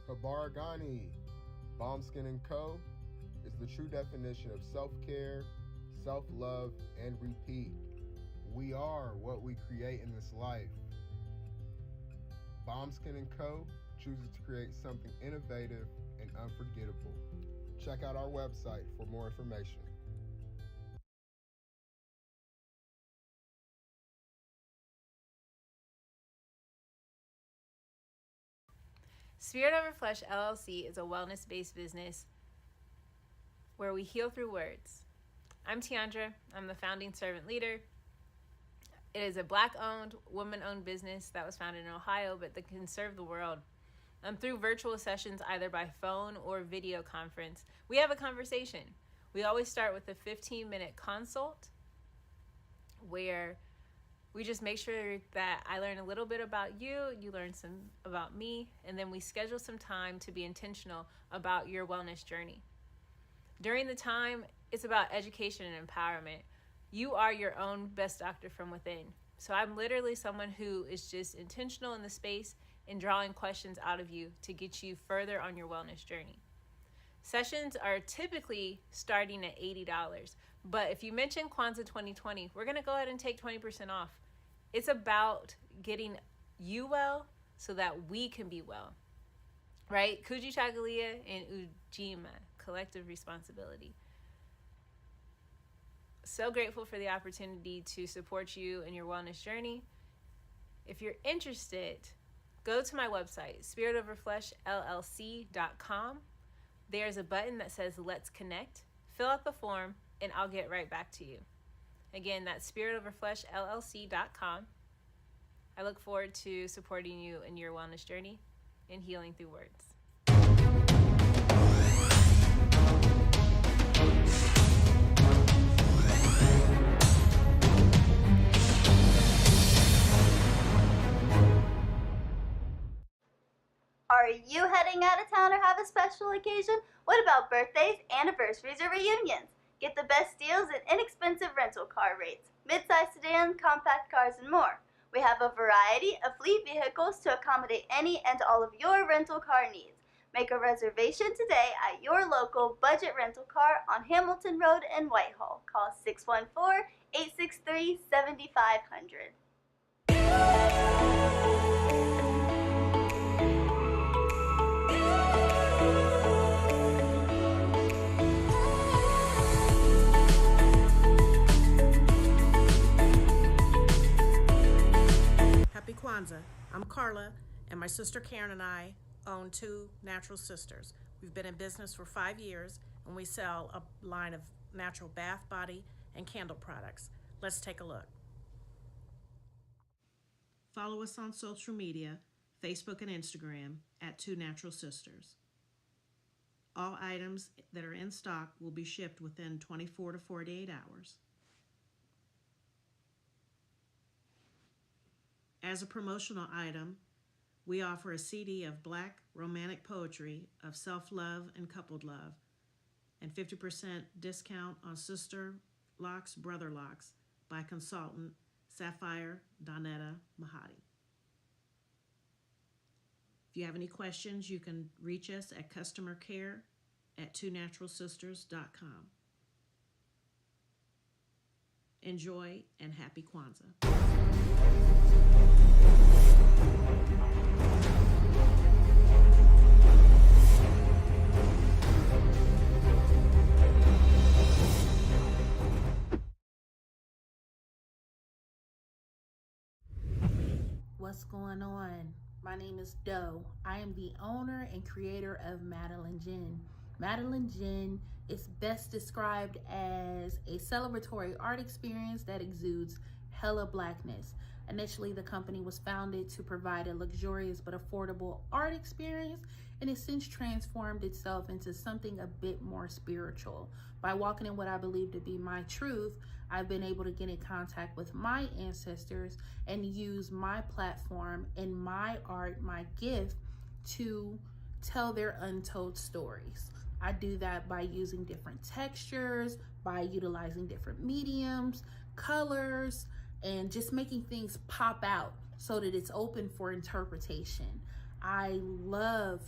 Kabaragani. Bomb Skin & Co. is the true definition of self-care, self-love, and repeat. We are what we create in this life. Bomb Skin & Co. chooses to create something innovative and unforgettable. Check out our website for more information. Spirit Over Flesh LLC is a wellness-based business where we heal through words. I'm Tiandra. I'm the founding servant leader. It is a Black-owned, woman-owned business that was founded in Ohio, but that can serve the world. Through virtual sessions, either by phone or video conference, we have a conversation. We always start with a 15-minute consult where we just make sure that I learn a little bit about you, you learn some about me, and then we schedule some time to be intentional about your wellness journey. During the time, it's about education and empowerment. You are your own best doctor from within. So I'm literally someone who is just intentional in the space and drawing questions out of you to get you further on your wellness journey. Sessions are typically starting at $80, but if you mention Kwanzaa 2020, we're going to go ahead and take 20% off. It's about getting you well so that we can be well, right? Kujichagulia and Ujima, collective responsibility. So grateful for the opportunity to support you in your wellness journey. If you're interested, go to my website, spiritoverfleshllc.com. There's a button that says Let's Connect. Fill out the form and I'll get right back to you. Again, that's spiritoverfleshllc.com. I look forward to supporting you in your wellness journey and healing through words. Are you heading out of town or have a special occasion? What about birthdays, anniversaries, or reunions? Get the best deals and inexpensive rental car rates, mid-size sedans, compact cars, and more. We have a variety of fleet vehicles to accommodate any and all of your rental car needs. Make a reservation today at your local budget rental car on Hamilton Road in Whitehall. Call 614-863-7500. Happy Kwanzaa. I'm Carla, and my sister Karen and I own Two Natural Sisters. We've been in business for 5 years, and we sell a line of natural bath, body, and candle products. Let's take a look. Follow us on social media, Facebook and Instagram, at Two Natural Sisters. All items that are in stock will be shipped within 24 to 48 hours. As a promotional item, we offer a CD of Black romantic poetry of self-love and coupled love, and 50% discount on Sister Locks, Brother Locks by consultant Sapphire Donetta Mahadi. If you have any questions, you can reach us at customercare@twonaturalsisters.com. Enjoy and happy Kwanzaa. What's going on? My name is Doe. I am the owner and creator of Madeline Gin. Madeline Gin is best described as a celebratory art experience that exudes hella blackness. Initially, the company was founded to provide a luxurious but affordable art experience, and it's since transformed itself into something a bit more spiritual. By walking in what I believe to be my truth, I've been able to get in contact with my ancestors and use my platform and my art, my gift, to tell their untold stories. I do that by using different textures, by utilizing different mediums, colors, and just making things pop out so that it's open for interpretation. I love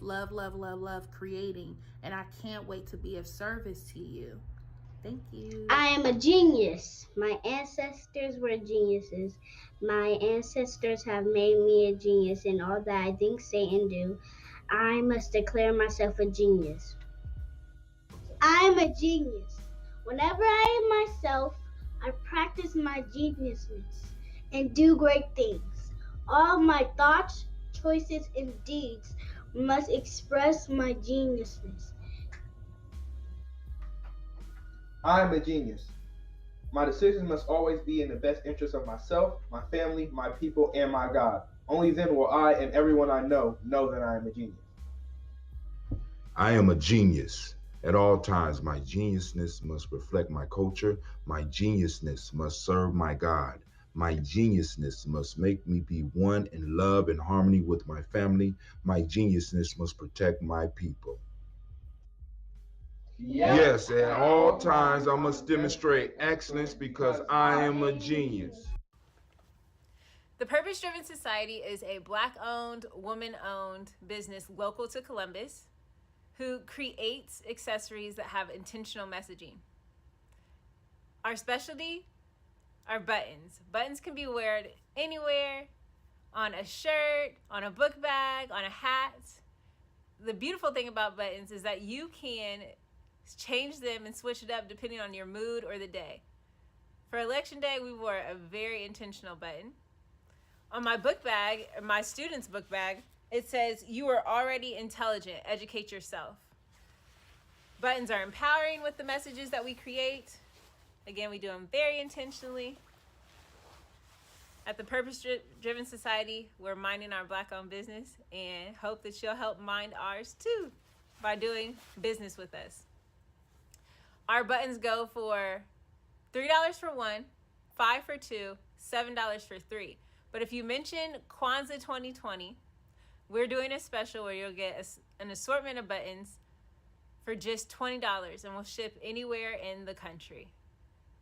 creating, and I can't wait to be of service to you. Thank you. I am a genius. My ancestors were geniuses. My ancestors have made me a genius in all that I think, say, and do. I must declare myself a genius. I am a genius. Whenever I am myself, I practice my geniusness and do great things. All my thoughts, choices, and deeds must express my geniusness. I am a genius. My decisions must always be in the best interest of myself, my family, my people, and my God. Only then will I and everyone I know that I am a genius. I am a genius. At all times, my geniusness must reflect my culture. My geniusness must serve my God. My geniusness must make me be one in love and harmony with my family. My geniusness must protect my people. Yes, at all times I must demonstrate excellence because I am a genius. The Purpose Driven Society is a Black-owned, woman-owned business local to Columbus who creates accessories that have intentional messaging. Our specialty are buttons. Buttons can be worn anywhere, on a shirt, on a book bag, on a hat. The beautiful thing about buttons is that you can change them and switch it up depending on your mood or the day. For Election Day, we wore a very intentional button. On my book bag, my student's book bag, it says, "You are already intelligent, educate yourself." Buttons are empowering with the messages that we create. Again, we do them very intentionally. At the Purpose Driven Society, we're minding our Black-owned business and hope that you'll help mind ours too by doing business with us. Our buttons go for $3 for one, $5 for two, $7 for three. But if you mention Kwanzaa 2020, we're doing a special where you'll get an assortment of buttons for just $20, and we'll ship anywhere in the country.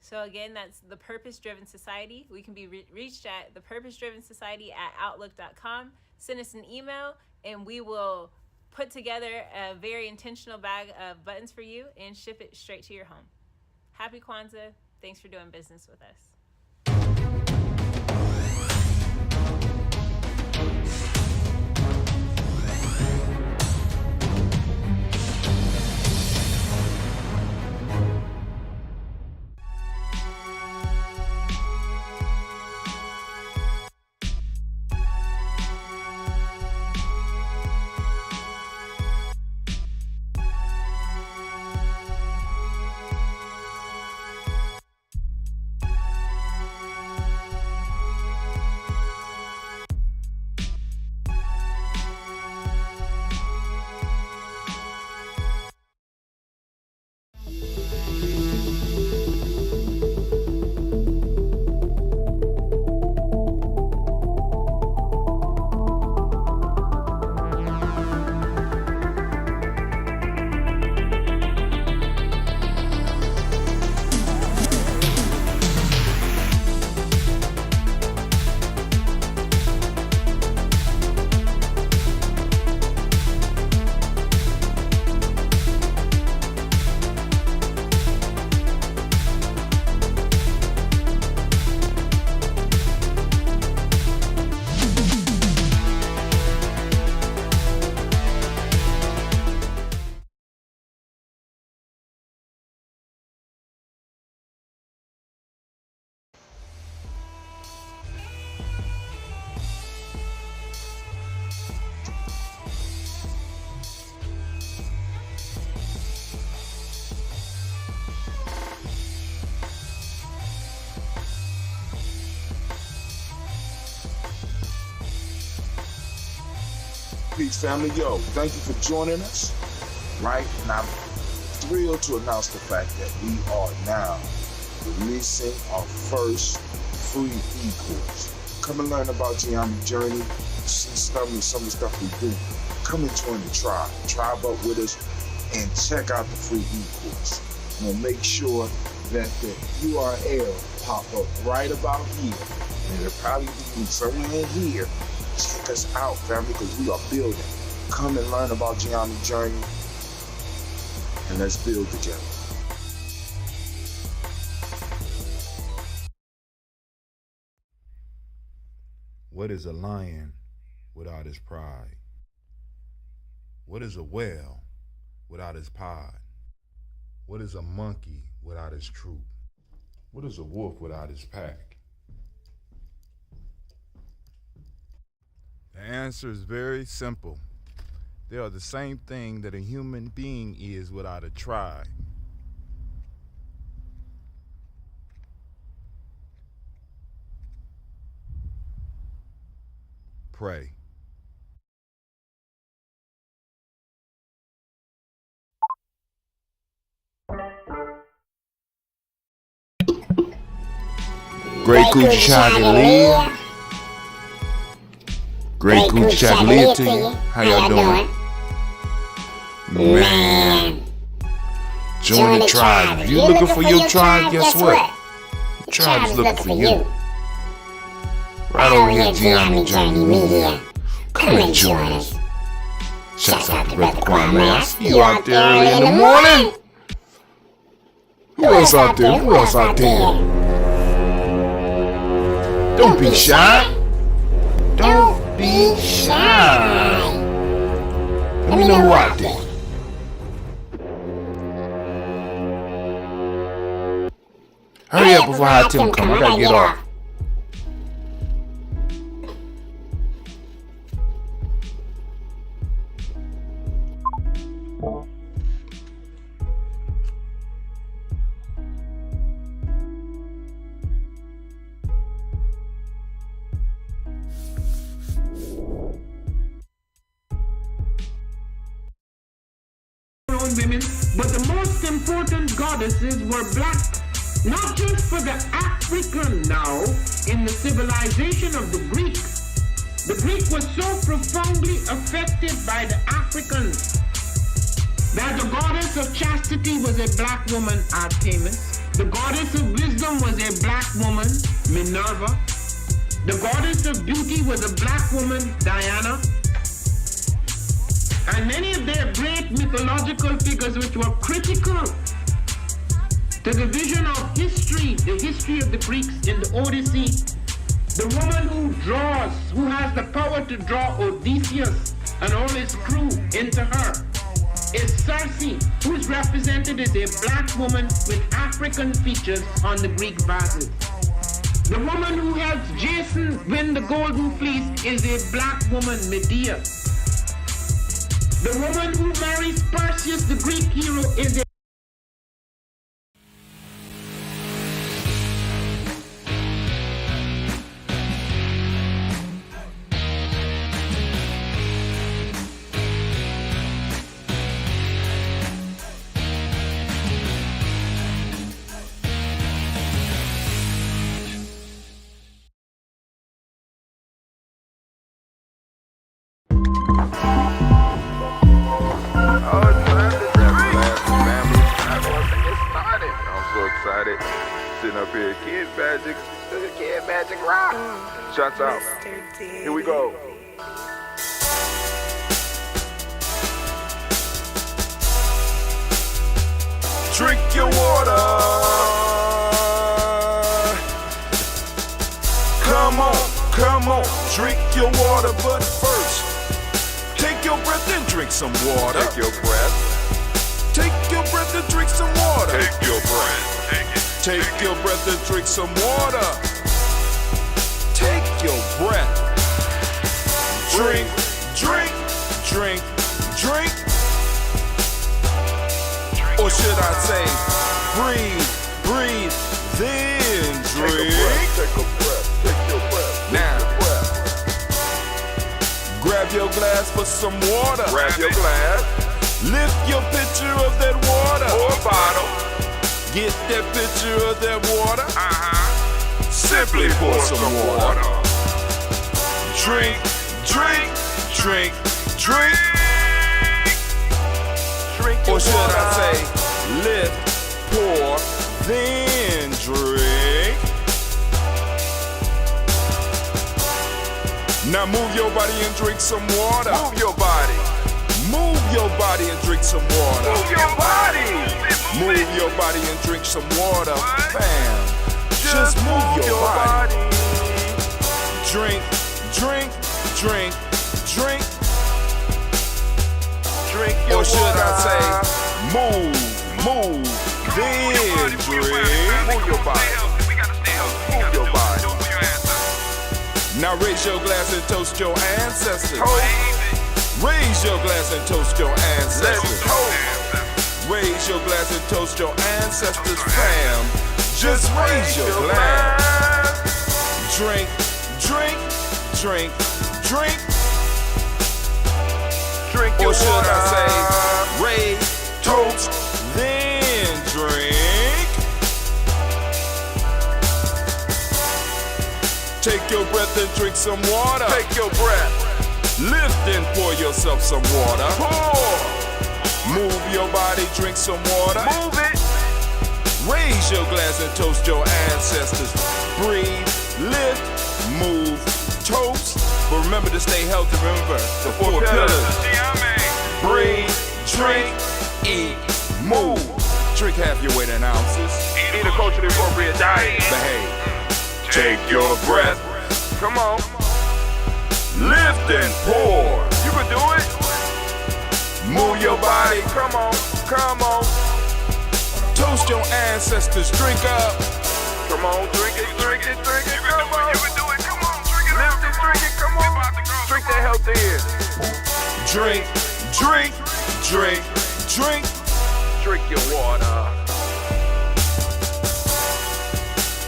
So again, that's the Purpose Driven Society. We can be reached at thepurposedrivensociety@outlook.com. Send us an email, and we will put together a very intentional bag of buttons for you and ship it straight to your home. Happy Kwanzaa. Thanks for doing business with us. Peace, family. Yo, thank you for joining us. Right? And I'm thrilled to announce the fact that we are now releasing our first free e-course. Come and learn about Gianni's journey, see some of the stuff we do. Come and join the tribe. Tribe up with us and check out the free e-course. We'll make sure that the URL pop up right about here. And it'll probably be somewhere in here. Check us out, family, because we are building. Come and learn about Gianni's journey, and let's build together. What is a lion without his pride? What is a whale without his pod? What is a monkey without his troop? What is a wolf without his pack? The answer is very simple. They are the same thing that a human being is without a tribe. Pray. Great Kujichagulia. Great Kujichagulia to you. How y'all doing? Man. Join the tribe. If you're looking for your tribe, guess what? The tribe's looking for you. Right over here, Gianni Journey Media. Come and join us. Shouts out to Brother Kwame. I see you out there early in the morning. Who else out there? Who else out there? Don't be shy. Don't be shy. Let me know who out there. Hurry up before Hot Tim come. I gotta get off. Women, but the most important goddesses were black, not just for the African now, in the civilization of the Greek. The Greek was so profoundly affected by the Africans that the goddess of chastity was a black woman, Artemis. The goddess of wisdom was a black woman, Minerva. The goddess of beauty was a black woman, Diana. And many of their great mythological figures which were critical to the vision of history, the history of the Greeks in the Odyssey. The woman who draws, who has the power to draw Odysseus and all his crew into her, is Circe, who is represented as a black woman with African features on the Greek vases. The woman who helps Jason win the Golden Fleece is a black woman, Medea. The woman who marries Perseus, the Greek hero, is a sitting up here, Kid Magic Rock. Shouts out. Here we go. Drink your water. Come on, drink your water, but first, take your breath and drink some water. Take your breath. Take your breath and drink some water. Take your breath. Take your breath and drink some water. Take your breath. Drink. Or should I say, breathe, then drink. Take a breath. Now, grab your glass for some water. Grab your glass. Lift your pitcher of that water. Or a bottle. Get that pitcher of that water. Simply pour some water. Drink. Or should I say, lift, pour, then drink. Now move your body and drink some water. Move your body. Move your body and drink some water. Move your body. Move your body and drink some water. Bam. Just move your body. Drink, drink, drink, drink. Drink your or should water. I say, move, then drink. Move your body. Move your body. Now raise your glass and toast your ancestors. Raise your glass and toast your ancestors. Raise your glass and toast your ancestors, fam. Just raise your glass. Drink, drink, drink, drink. Drink your or should water. I say, raise, toast, then drink. Take your breath and drink some water. Take your breath. Lift and pour yourself some water. Pour. Move your body, drink some water. Move it. Raise your glass and toast your ancestors. Breathe, lift, move, toast. But remember to stay healthy. Remember the four pillars. Breathe, drink, eat, move. Drink half your weight in ounces. Eat a culturally appropriate diet. Behave. Take your breath. Come on. Lift and pour. You can do it. Move your body. Come on. Come on. Toast your ancestors. Drink up. Come on. Drink it. Drink it. Drink it. Come on. You can do it. Come on. Drink it. Lift it. Drink it. Come on. Drink that health in. Drink. Drink. Drink. Drink. Drink your water.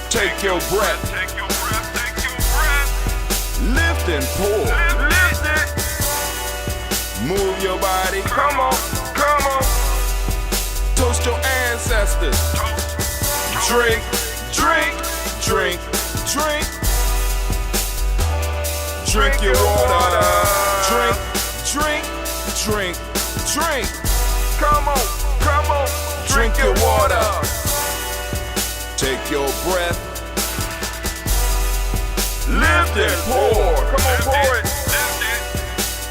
Take your breath. Take your breath. Take your breath. Lift and pour. Lift it. Move your body. Come on. Come on. Toast your ancestors. Drink. Drink. Drink. Drink. Drink your water. Drink. Drink. Drink. Drink. Come on. Come on. Drink your water. Take your breath. Lift and pour. Come on, pour it.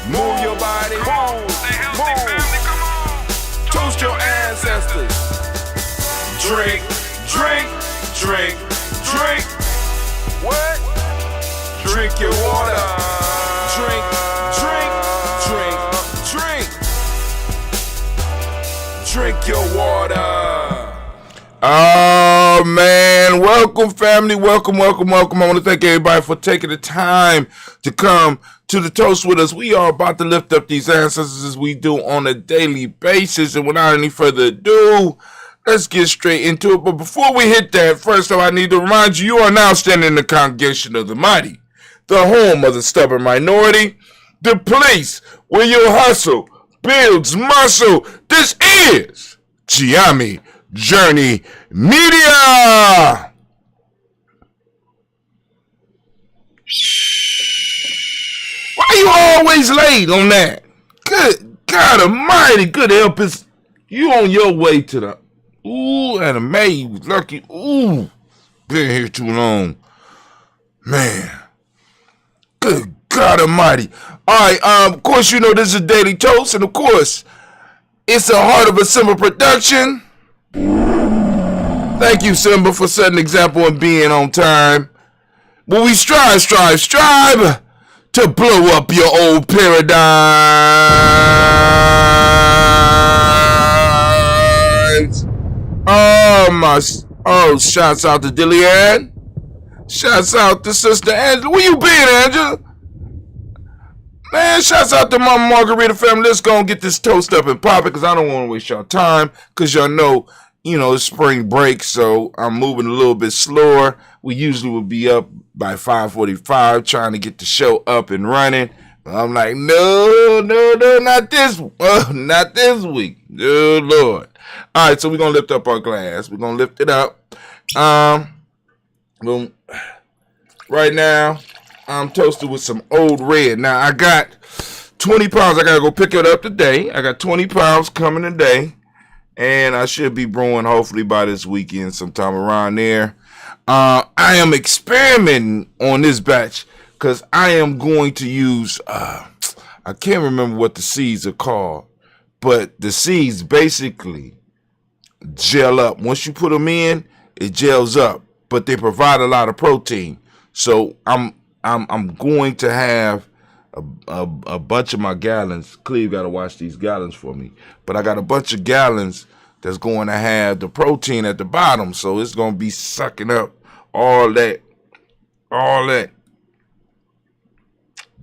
Move your body. Move. Toast your ancestors. Drink, drink, drink, drink. What? Drink your water. Drink, drink, drink, drink. Drink your water. Oh man, welcome family, welcome. I want to thank everybody for taking the time to come to the toast with us. We are about to lift up these ancestors as we do on a daily basis. And without any further ado, let's get straight into it. But before we hit that, first of all, I need to remind you, you are now standing in the congregation of the mighty, the home of the stubborn minority, the place where your hustle builds muscle. This is Giami Journey Media. Why you always late on that? Good God Almighty, good help is you on your way to the and May, you was lucky. Been here too long, man. Good God Almighty. All right, of course you know this is Daily Toast, and of course it's a Heart of a Simba production. Thank you, Simba, for setting an example and being on time. But we strive to blow up your old paradigms. Shouts out to Dillian. Shouts out to Sister Angela. Where you been, Angela? Man, shouts out to Mama Margarita family. Let's go and get this toast up and pop it, because I don't want to waste y'all time, because y'all know, it's spring break, so I'm moving a little bit slower. We usually would be up by 5:45 trying to get the show up and running. But I'm like, no, not this week. Oh, Lord. All right, so we're going to lift up our glass. We're going to lift it up. Right now, I'm toasted with some Old Red. Now, I got 20 pounds. I got to go pick it up today. I got 20 pounds coming today. And I should be brewing hopefully by this weekend sometime around there. I am experimenting on this batch because I am going to use, I can't remember what the seeds are called, but the seeds basically gel up. Once you put them in, it gels up, but they provide a lot of protein. So I'm going to have a bunch of my gallons. Cleve got to watch these gallons for me, but I got a bunch of gallons that's going to have the protein at the bottom, so it's going to be sucking up all that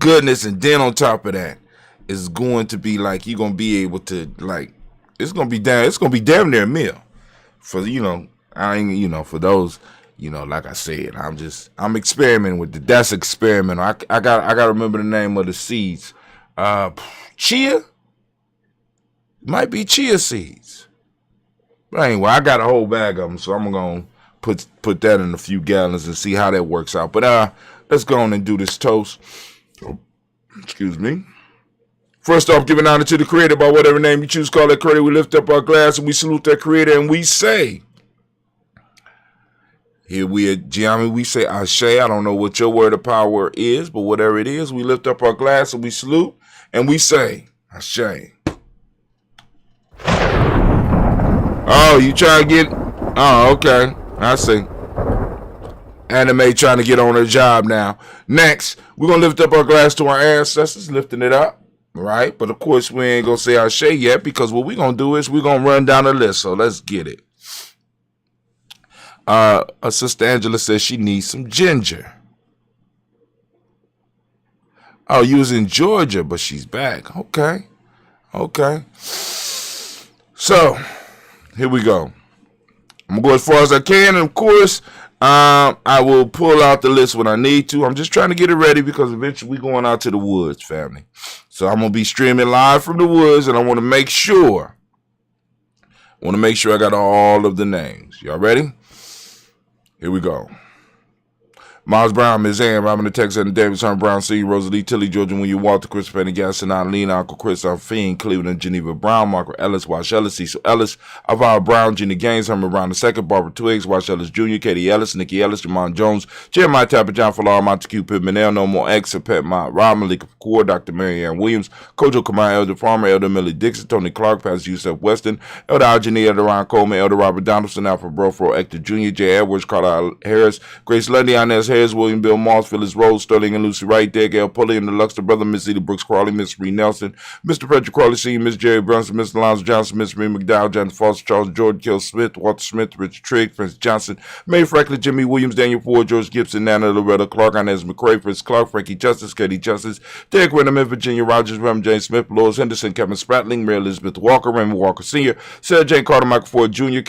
goodness, and then on top of that, it's going to be like you're going to be able to, like, it's going to be damn near a meal for, for those, like I said, I'm experimenting with it. That's experimental. I got to remember the name of the seeds. Chia? Might be chia seeds. But anyway, I got a whole bag of them, so I'm going to put that in a few gallons and see how that works out. But let's go on and do this toast. Excuse me. First off, giving honor to the Creator by whatever name you choose to call that Creator. We lift up our glass and we salute that Creator and we say, here we at Giammi, we say Ashe. I don't know what your word of power is, but whatever it is, we lift up our glass and we salute and we say Ashe. Oh, you trying to get... Oh, okay. I see. Anime trying to get on her job now. Next, we're going to lift up our glass to our ancestors, lifting it up, right? But, of course, we ain't going to say Ashe yet because what we're going to do is we're going to run down the list. So, let's get it. Sister Angela says she needs some ginger. Oh, you was in Georgia, but she's back. Okay. So, here we go. I'm going to go as far as I can, and of course, I will pull out the list when I need to. I'm just trying to get it ready because eventually we're going out to the woods, family. So I'm going to be streaming live from the woods, and I want to make sure I got all of the names. Y'all ready? Here we go. Miles Brown, Ms. Ann, Robin the Texas, and Davis, Herman Brown, C. Rosalie, Tilly, Georgia, William, Walter, Chris, Penny, Gaston, Lena, Uncle Chris, Fiend, Cleveland, Geneva Brown, Margaret Ellis, Wash Ellis, Cecil Ellis, Alvaro Brown, Jenny Gaines, Herman Brown II, Barbara Twiggs, Wash Ellis Jr., Katie Ellis, Nikki Ellis, Jamon Jones, Jeremiah Tapper, John Falar, Montague Pittman, No More X, Pet Mott, Rob Malika Kapoor, Dr. Mary Ann Williams, Kojo Kamai, Elder Farmer, Elder Millie Dixon, Tony Clark, Pastor Yusef Weston, Elder Algeny, Elder Ron Coleman, Elder Robert Donaldson, Alfred Brofro, Hector Jr., J. Edwards, Carla Harris, Grace Lundy, Inez Harris, William Bill Moss, Phyllis Rose, Sterling and Lucy Wright, Gail Pulley and the Luxor brother, Miss Edie Brooks Crawley, Miss Ree Nelson, Mr. Patrick Crawley Sr., Miss Jerry Brunson, Mr. Alonzo Johnson, Miss Marie McDowell, John Foster, Charles Jordan, Kill Smith, Walter Smith, Richard Trigg, Prince Johnson, May Franklin, Jimmy Williams, Daniel Ford, George Gibson, Nana Loretta Clark, Inez McCrae, Fritz Clark, Frankie Justice, Katie Justice, Derek Wenham, Virginia Rogers, Reverend James Smith, Lois Henderson, Kevin Spratling, Mary Elizabeth Walker, Raymond Walker Sr., Sarah Jane Carter, Michael Ford Jr.,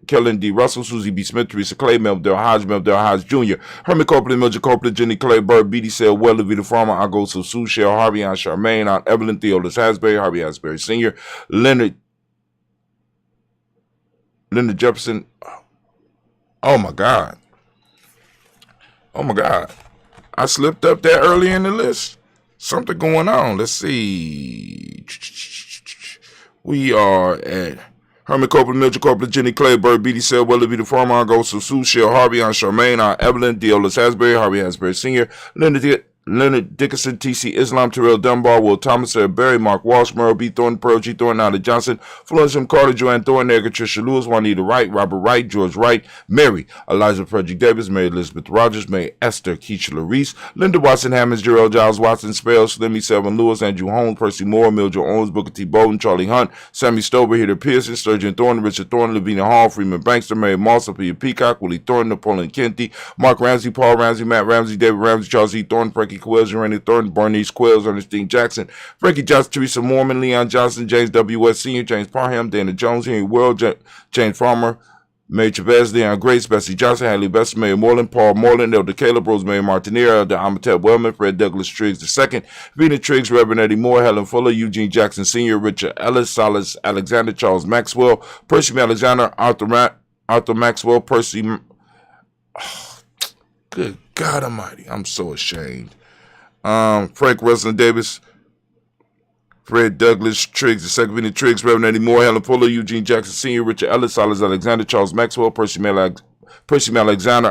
Kellen D. Russell, Susie B. Smith, Teresa Clay, Melville Hodge Jr., Herman Copeland, Mildred Copeland, Jenny Clay, Bird, B.D. Sale, Well, Levita Farmer, Ago Sue, Shell, Harvey, Aunt Charmaine, Aunt Evelyn, Theodis Hasbury, Harvey Hasbury Sr., Leonard Jefferson. Oh my God. I slipped up that early in the list. Something going on. Let's see. We are at Herman Copeland, Mildred Copeland, Jenny Clay, Bird, B.D. Sale, Well, Levita Farmer, Ago Sue, Shell, Harvey, Aunt Charmaine, Aunt Evelyn, Theodis Hasbury, Harvey Hasbury Sr., Leonard Dickinson, T.C. Islam, Terrell Dunbar, Will Thomas, Sarah Berry, Mark Walsh, Merle B. Thornton, Pearl G. Thornton, Nada Johnson, Florence M. Carter, Joanne Thornton, Erica Tricia Lewis, Juanita Wright, Robert Wright, George Wright, Mary, Eliza Frederick Davis, Mary Elizabeth Rogers, May Esther Keisha Reese, Linda Watson Hammonds, Gerald Giles Watson, Spell, Slimmy Selvin Lewis, Andrew Holmes, Percy Moore, Mildred Owens, Booker T. Bowden, Charlie Hunt, Sammy Stover, Heather Pearson, Sturgeon Thornton, Richard Thornton, Lavina Hall, Freeman Bankster, Mary Moss, Sophia Peacock, Willie Thornton, Napoleon Kenty, Mark Ramsey, Paul Ramsey, Matt Ramsey, David Ramsey, Charles E. Thornton, Frankie Quills, Urania Thornton, Bernice Quills, Ernestine Jackson, Frankie Johnson, Teresa Mormon, Leon Johnson, James W. West Sr., James Parham, Dana Jones, Henry World, James Farmer, Mary Chavez, Leon Grace, Bessie Johnson, Hadley Best, Mary Moreland, Paul Moreland, Elder Caleb, Rosemary Martineer, Elder Amatep Wellman, Fred Douglas Triggs II, Vina Triggs, Reverend Eddie Moore, Helen Fuller, Eugene Jackson Sr., Richard Ellis, Silas Alexander, Charles Maxwell, Percy Alexander, Arthur Maxwell, Percy. Oh, good God Almighty, I'm so ashamed. Frank Russell Davis, Fred Douglas Triggs II, Vinnie Triggs, Reverend Eddie Moore, Helen Fuller, Eugene Jackson Sr., Richard Ellis, Silas Alexander, Charles Maxwell, Percy Percy Alexander,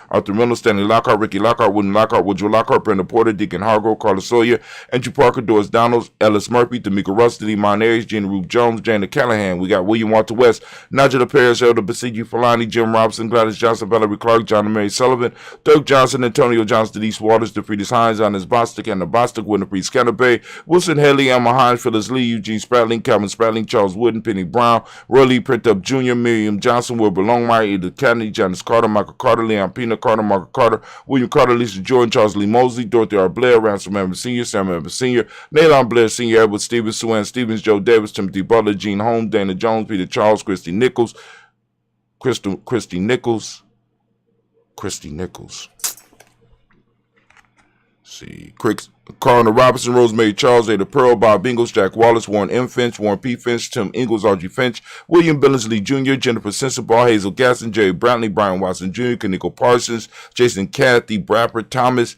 Arthur Miller, Stanley Lockhart, Ricky Lockhart, William Lockhart, Woodrow Lockhart, Brenda Porter, Deacon Hargrove, Carlos Sawyer, Andrew Parker, Doris Donalds, Ellis Murphy, D'Amico Rustody, Mon Aries, Jenny Ruth Jones, Jana Callahan. We got William Walter West, Nigel Paris, Elder Basigi Falani, Jim Robinson, Gladys Johnson, Valerie Clark, John and Mary Sullivan, Dirk Johnson, Antonio Johnson, Denise Waters, DeFriedis Hines, Annis Bostic, Anna Bostic, Winifred Scanterbury, Wilson Haley, Emma Hines, Phyllis Lee, Eugene Spratling, Calvin Spratling, Charles Wooden, Penny Brown, Roy Lee Printup Jr., Miriam Johnson, Wilbur Longmire, Edith Kennedy, Janice Carter, Michael Carter, Leon Pina Carter, Margaret Carter, William Carter, Lisa Jordan, Charles Lee Mosley, Dorothy R. Blair, Ransom Evans Sr., Sam Evans Sr., Naylon Blair Sr., Edward Stevens, Sue Ann Stevens, Joe Davis, Timothy Butler, Gene Holmes, Dana Jones, Peter Charles, Christy Nichols. See, Cardinal Robinson, Rosemary Charles, Ada Pearl, Bob Ingalls, Jack Wallace, Warren M. Finch, Warren P. Finch, Tim Ingalls, Audrey Finch, William Billingsley Jr., Jennifer Sensabaugh, Hazel Gasson, Jerry Brantley, Brian Watson Jr., Kaniko Parsons, Jason Cathy, Bradford, Thomas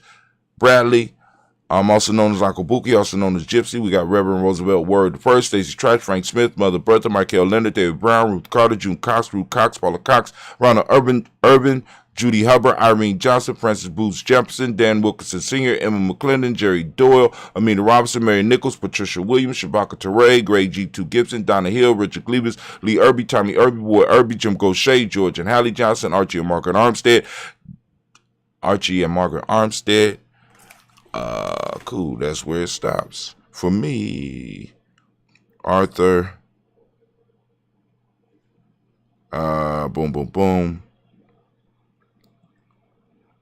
Bradley, also known as Uncle Buki, also known as Gypsy. We got Reverend Roosevelt Word I, Stacey Trice, Frank Smith, Mother Bertha, Michael Leonard, David Brown, Ruth Carter, June Cox, Ruth Cox, Paula Cox, Ronald Urban, Judy Hubbard, Irene Johnson, Francis Booth Jefferson, Dan Wilkinson Sr., Emma McClendon, Jerry Doyle, Amina Robinson, Mary Nichols, Patricia Williams, Shabaka Teray, Gray G2 Gibson, Donna Hill, Richard Cleavis, Lee Irby, Tommy Irby, Boy Irby, Jim Gaucher, George and Hallie Johnson, Archie and Margaret Armstead. Cool, that's where it stops. For me, Arthur, boom.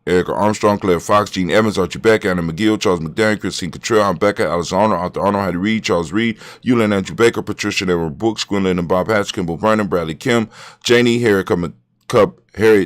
Erica Armstrong, Claire Fox, Gene Evans, Archie Beck, Anna McGill, Charles McDaniel, Christine Cottrell, Aunt Becca, Alice Arnold, Arthur Arnold, Hattie Reed, Charles Reed, Eulyn Andrew Baker, Patricia Edward Brooks, Gwendolyn and Bob Hatch, Kimball Vernon, Bradley Kim, Janie, Harriet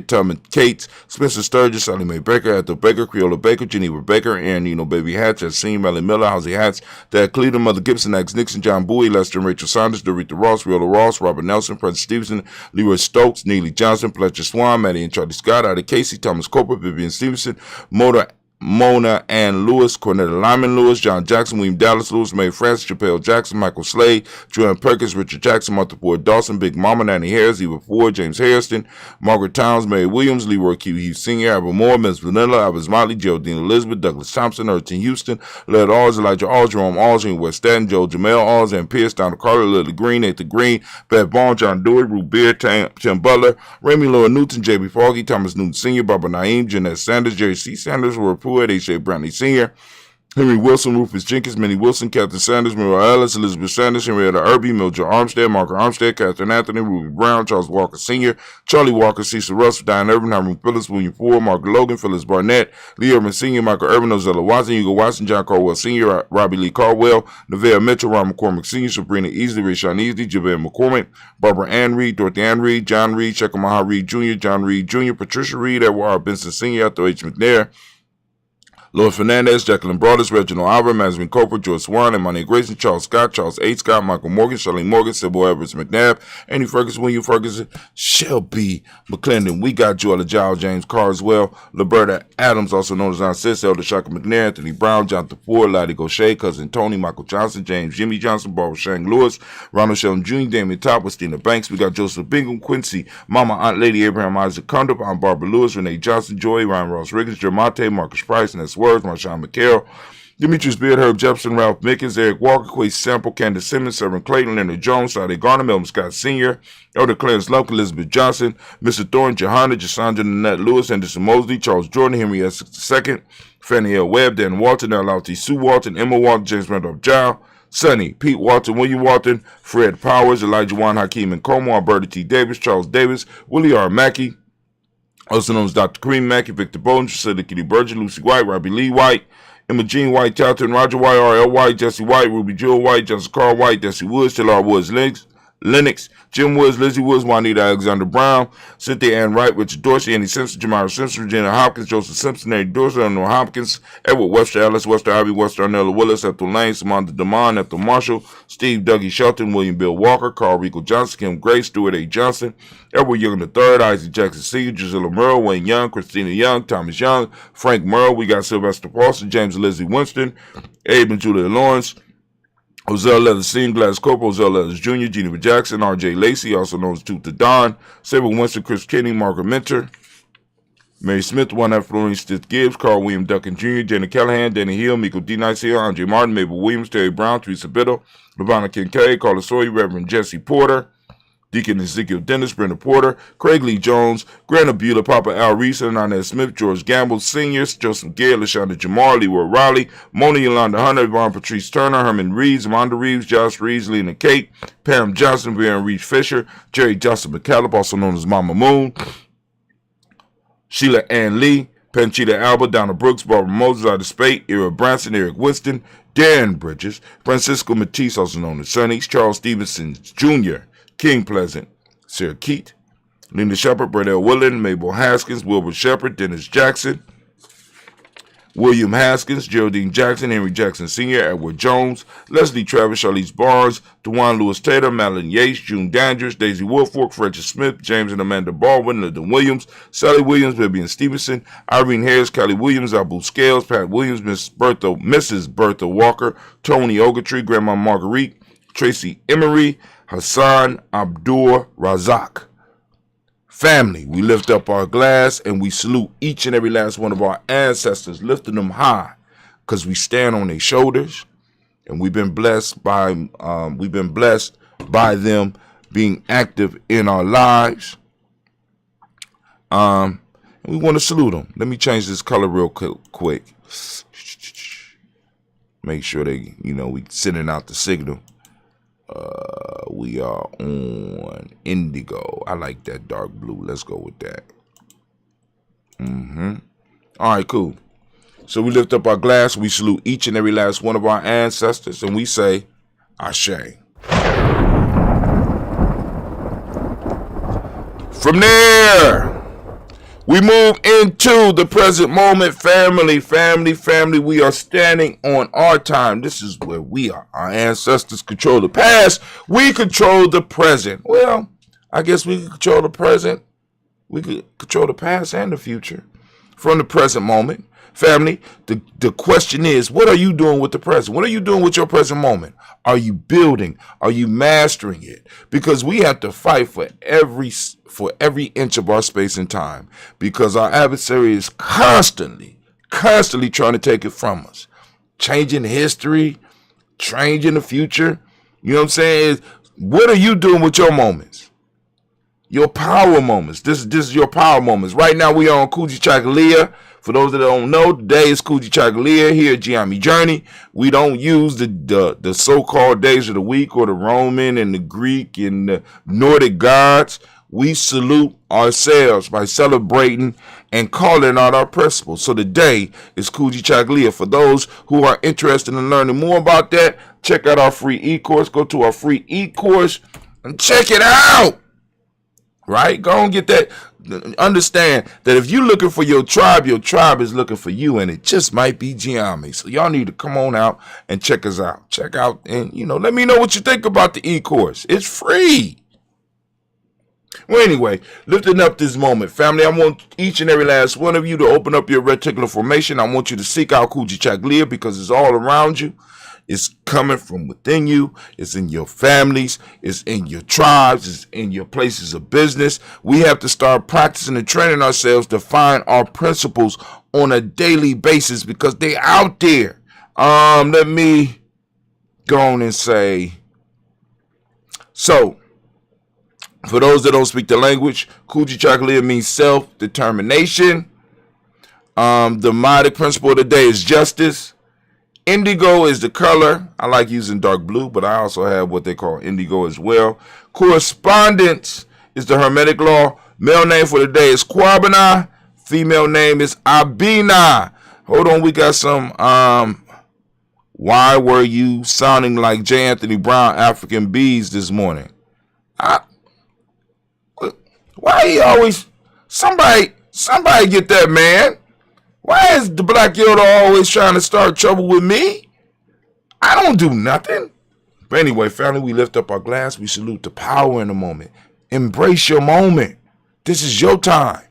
Tubman Cates, Spencer Sturgis, Sally Mae Baker, Ethel Baker, Creola Baker, Geneva Baker, Aaron Nino Baby Hatch, Yassine, Melly Miller, Housie Hatch, Dad Cleveland, Mother Gibson, Axe Nixon, John Bowie, Lester and Rachel Saunders, Dorita Ross, Riola Ross, Robert Nelson, Francis Stevenson, Leroy Stokes, Neely Johnson, Fletcher Swan, Maddie and Charlie Scott, Ida Casey, Thomas Cooper, Vivian Stevenson, Mona Ann Lewis, Cornetta Lyman Lewis, John Jackson, William Dallas Lewis, Mary Francis, Chappelle Jackson, Michael Slade, Joanne Perkins, Richard Jackson, Martha Ford Dawson, Big Mama, Nanny Harris, Eva Ford, James Harrison, Margaret Towns, Mary Williams, Leroy Q. Hughes Sr., Albert Moore, Ms. Vanilla, Albert Motley, Geraldine Elizabeth, Douglas Thompson, Ertin Houston, Led Alls, Elijah Alls, Jerome Alls, West Staten, Joe Jamel Alls, and Pierce, Donald Carter, Lily Green, Nathan Green, Beth Bond, John Dewey, Ruth Beard, Tim Butler, Remy Laura Newton, J.B. Foggy, Thomas Newton Sr., Barbara Naeem, Jeanette Sanders, Jerry C. Sanders, Roy Pruitt, H.A. Brantley Sr., Henry Wilson, Rufus Jenkins, Minnie Wilson, Captain Sanders, Muriel Ellis, Elizabeth Sanders, Henrietta Irby, Mildred Armstead, Margaret Armstead, Catherine Anthony, Ruby Brown, Charles Walker Sr., Charlie Walker, Cecil Russell, Diane Irvin, Hiram Phillips, William Ford, Margaret Logan, Phyllis Barnett, Lee Irvin Sr., Michael Irvin, Ozella Watson, Hugo Watson, John Caldwell Sr., Robbie Lee Caldwell, Nevea Mitchell, Ron McCormick Sr., Sabrina Easley, Rashawn Easley, Javale McCormick, Barbara Ann Reed, Dorothy Ann Reed, John Reed, Shekamaha Reed Jr., John Reed Jr., Patricia Reed, Edward R. Benson Sr., Arthur H. McNair, Lloyd Fernandez, Jacqueline Broadus, Reginald Albert, Masvin Coper, George Swan, Imani Grayson, Charles Scott, Charles A. Scott, Michael Morgan, Charlene Morgan, Sybil Evers McNabb, Andy Ferguson, William Ferguson, Shelby McClendon. We got Joella Giles, James Carswell, Liberta Adams, also known as Aunt Sis, Elder Shaka McNair, Anthony Brown, Jonathan Ford, Lottie Gaucher, Cousin Tony, Michael Johnson, James Jimmy Johnson, Barbara Shang Lewis, Ronald Sheldon Jr., Damian Top, Christina Banks. We got Joseph Bingham, Quincy, Mama, Aunt Lady Abraham Isaac Condup, Aunt Barbara Lewis, Renee Johnson, Joy, Ryan Ross Riggins, Jermonte, Marcus Price, and that's Words, Marshawn McCarroll, Demetrius Beard, Herb Jefferson, Ralph Mickens, Eric Walker, Quay Sample, Candace Simmons, Severn Clayton, Leonard Jones, Sade Garner, Melvin Scott Sr., Elder Clarence Lump, Elizabeth Johnson, Mr. Thorne, Johanna, Jasandra Nanette Lewis, Anderson Mosley, Charles Jordan, Henry Essex II, Fannie L. Webb, Dan Walton, L.T. Sue Walton, Emma Walton, James Randolph Giles, Sonny, Pete Walton, William Walton, Fred Powers, Elijah Juan Hakeem and Como, Alberta T. Davis, Charles Davis, Willie R. Mackey, also known as Dr. Kareem Mackey, Victor Bowden, Priscilla Kitty Burgess, Lucy White, Robbie Lee White, Emma Jean White, Charlton, Roger White, R.L. White, Jesse White, Ruby Jewel White, Jessica Carl White, Jesse Woods, Taylor Woods, Lennox, Jim Woods, Lizzie Woods, Juanita Alexander Brown, Cynthia Ann Wright, Richard Dorsey, Andy Simpson, Jamira Simpson, Regina Hopkins, Joseph Simpson, Eddie Dorsey, Eleanor Hopkins, Edward Webster Ellis, Wester Ivy, Wester Arnella Willis, Ethel Lane, Samantha DeMond, Ethel Marshall, Steve Dougie Shelton, William Bill Walker, Carl Rico Johnson, Kim Gray, Stuart A. Johnson, Edward Young III, Isaac Jackson Sr., Gisela Merle, Wayne Young, Christina Young, Thomas Young, Frank Merle. We got Sylvester Paulson, James and Lizzie Winston, Abe and Julia Lawrence, Ozell Leathers Senior, Gladys Corporal, Ozell Leathers Jr., Geneva Jackson, R.J. Lacey, also known as Tooth the Don, Sabre Winston, Chris Kenny, Margaret Mentor, Mary Smith, One F. Florence Stith Gibbs, Carl William Duncan Jr., Jenna Callahan, Danny Hill, Miko D. Nice Hill, Andre Martin, Mabel Williams, Terry Brown, Teresa Biddle, LaVonna Kincaid, Carla Sawyer, Reverend Jesse Porter, Deacon Ezekiel Dennis, Brenda Porter, Craig Lee Jones, Grant Abula, Papa Al Reese, Inez Smith, George Gamble, Seniors, Joseph Gale, LaShonda Jamar, Leroy Riley, Mona Yolanda Hunter, Yvonne Patrice Turner, Herman Reeves, Amanda Reeves, Josh Reeves, Lena Kate, Pam Johnson, Baron Reeves Fisher, Jerry Johnson McCallum, also known as Mama Moon, Sheila Ann Lee, Panchita Alba, Donna Brooks, Barbara Moses, Ida Spate, Ira Branson, Eric Winston, Darren Bridges, Francisco Matisse, also known as Sonny, Charles Stevenson Jr., King Pleasant, Sarah Keat, Linda Shepard, Bradell Woodland, Mabel Haskins, Wilbur Shepard, Dennis Jackson, William Haskins, Geraldine Jackson, Henry Jackson Sr., Edward Jones, Leslie Travis, Charlize Barnes, DeJuan Lewis Taylor, Madeline Yates, June Dandridge, Daisy Woolfolk, Frederick Smith, James and Amanda Baldwin, Lyndon Williams, Sally Williams, Vivian Stevenson, Irene Harris, Kelly Williams, Abu Scales, Pat Williams, Mrs. Bertha Walker, Tony Ogletree, Grandma Marguerite, Tracy Emery, Hassan Abdur Razak. Family, we lift up our glass and we salute each and every last one of our ancestors, lifting them high, because we stand on their shoulders, and we've been blessed by them being active in our lives. And we want to salute them. Let me change this color real quick. Make sure they, we sending out the signal. We are on indigo. I like that dark blue. Let's go with that. All right, cool. So we lift up our glass. We salute each and every last one of our ancestors, and we say, Ashe. From there, we move into the present moment. Family. We are standing on our time. This is where we are. Our ancestors control the past. We control the present. Well, I guess we can control the present. We could control the past and the future from the present moment. Family, the question is, what are you doing with the present? What are you doing with your present moment? Are you building? Are you mastering it? Because we have to fight for every inch of our space and time, because our adversary is constantly trying to take it from us, changing history, changing the future. You know what I'm saying? What are you doing with your moments? Your power moments. This is your power moments. Right now we are on Kujichagulia. For those that don't know, today is Kujichagulia here at Giami Journey. We don't use the so-called days of the week or the Roman and the Greek and the Nordic gods. We salute ourselves by celebrating and calling out our principles. So today is Kujichagulia. For those who are interested in learning more about that, check out our free e-course. Go to our free e-course and check it out. Right? Go and get that. Understand that if you're looking for your tribe is looking for you, and it just might be Giami. So y'all need to come on out and check us out. Check out and, let me know what you think about the e-course. It's free. Well, anyway, lifting up this moment, family, I want each and every last one of you to open up your reticular formation. I want you to seek out Kujichagulia, because it's all around you. It's coming from within you. It's in your families. It's in your tribes. It's in your places of business. We have to start practicing and training ourselves to find our principles on a daily basis, because they're out there. Let me go on and say, so, for those that don't speak the language, Kujichagulia means self-determination. The modic principle of the day is justice. Indigo is the color. I like using dark blue, but I also have what they call indigo as well. Correspondence is the Hermetic law. Male name for the day is Kwabena. Female name is Abina. Hold on, we got some, why were you sounding like J. Anthony Brown, African Bees this morning? Why he always, somebody get that man. Why is the Black Yoda always trying to start trouble with me? I don't do nothing. But anyway, family, we lift up our glass. We salute the power in the moment. Embrace your moment. This is your time.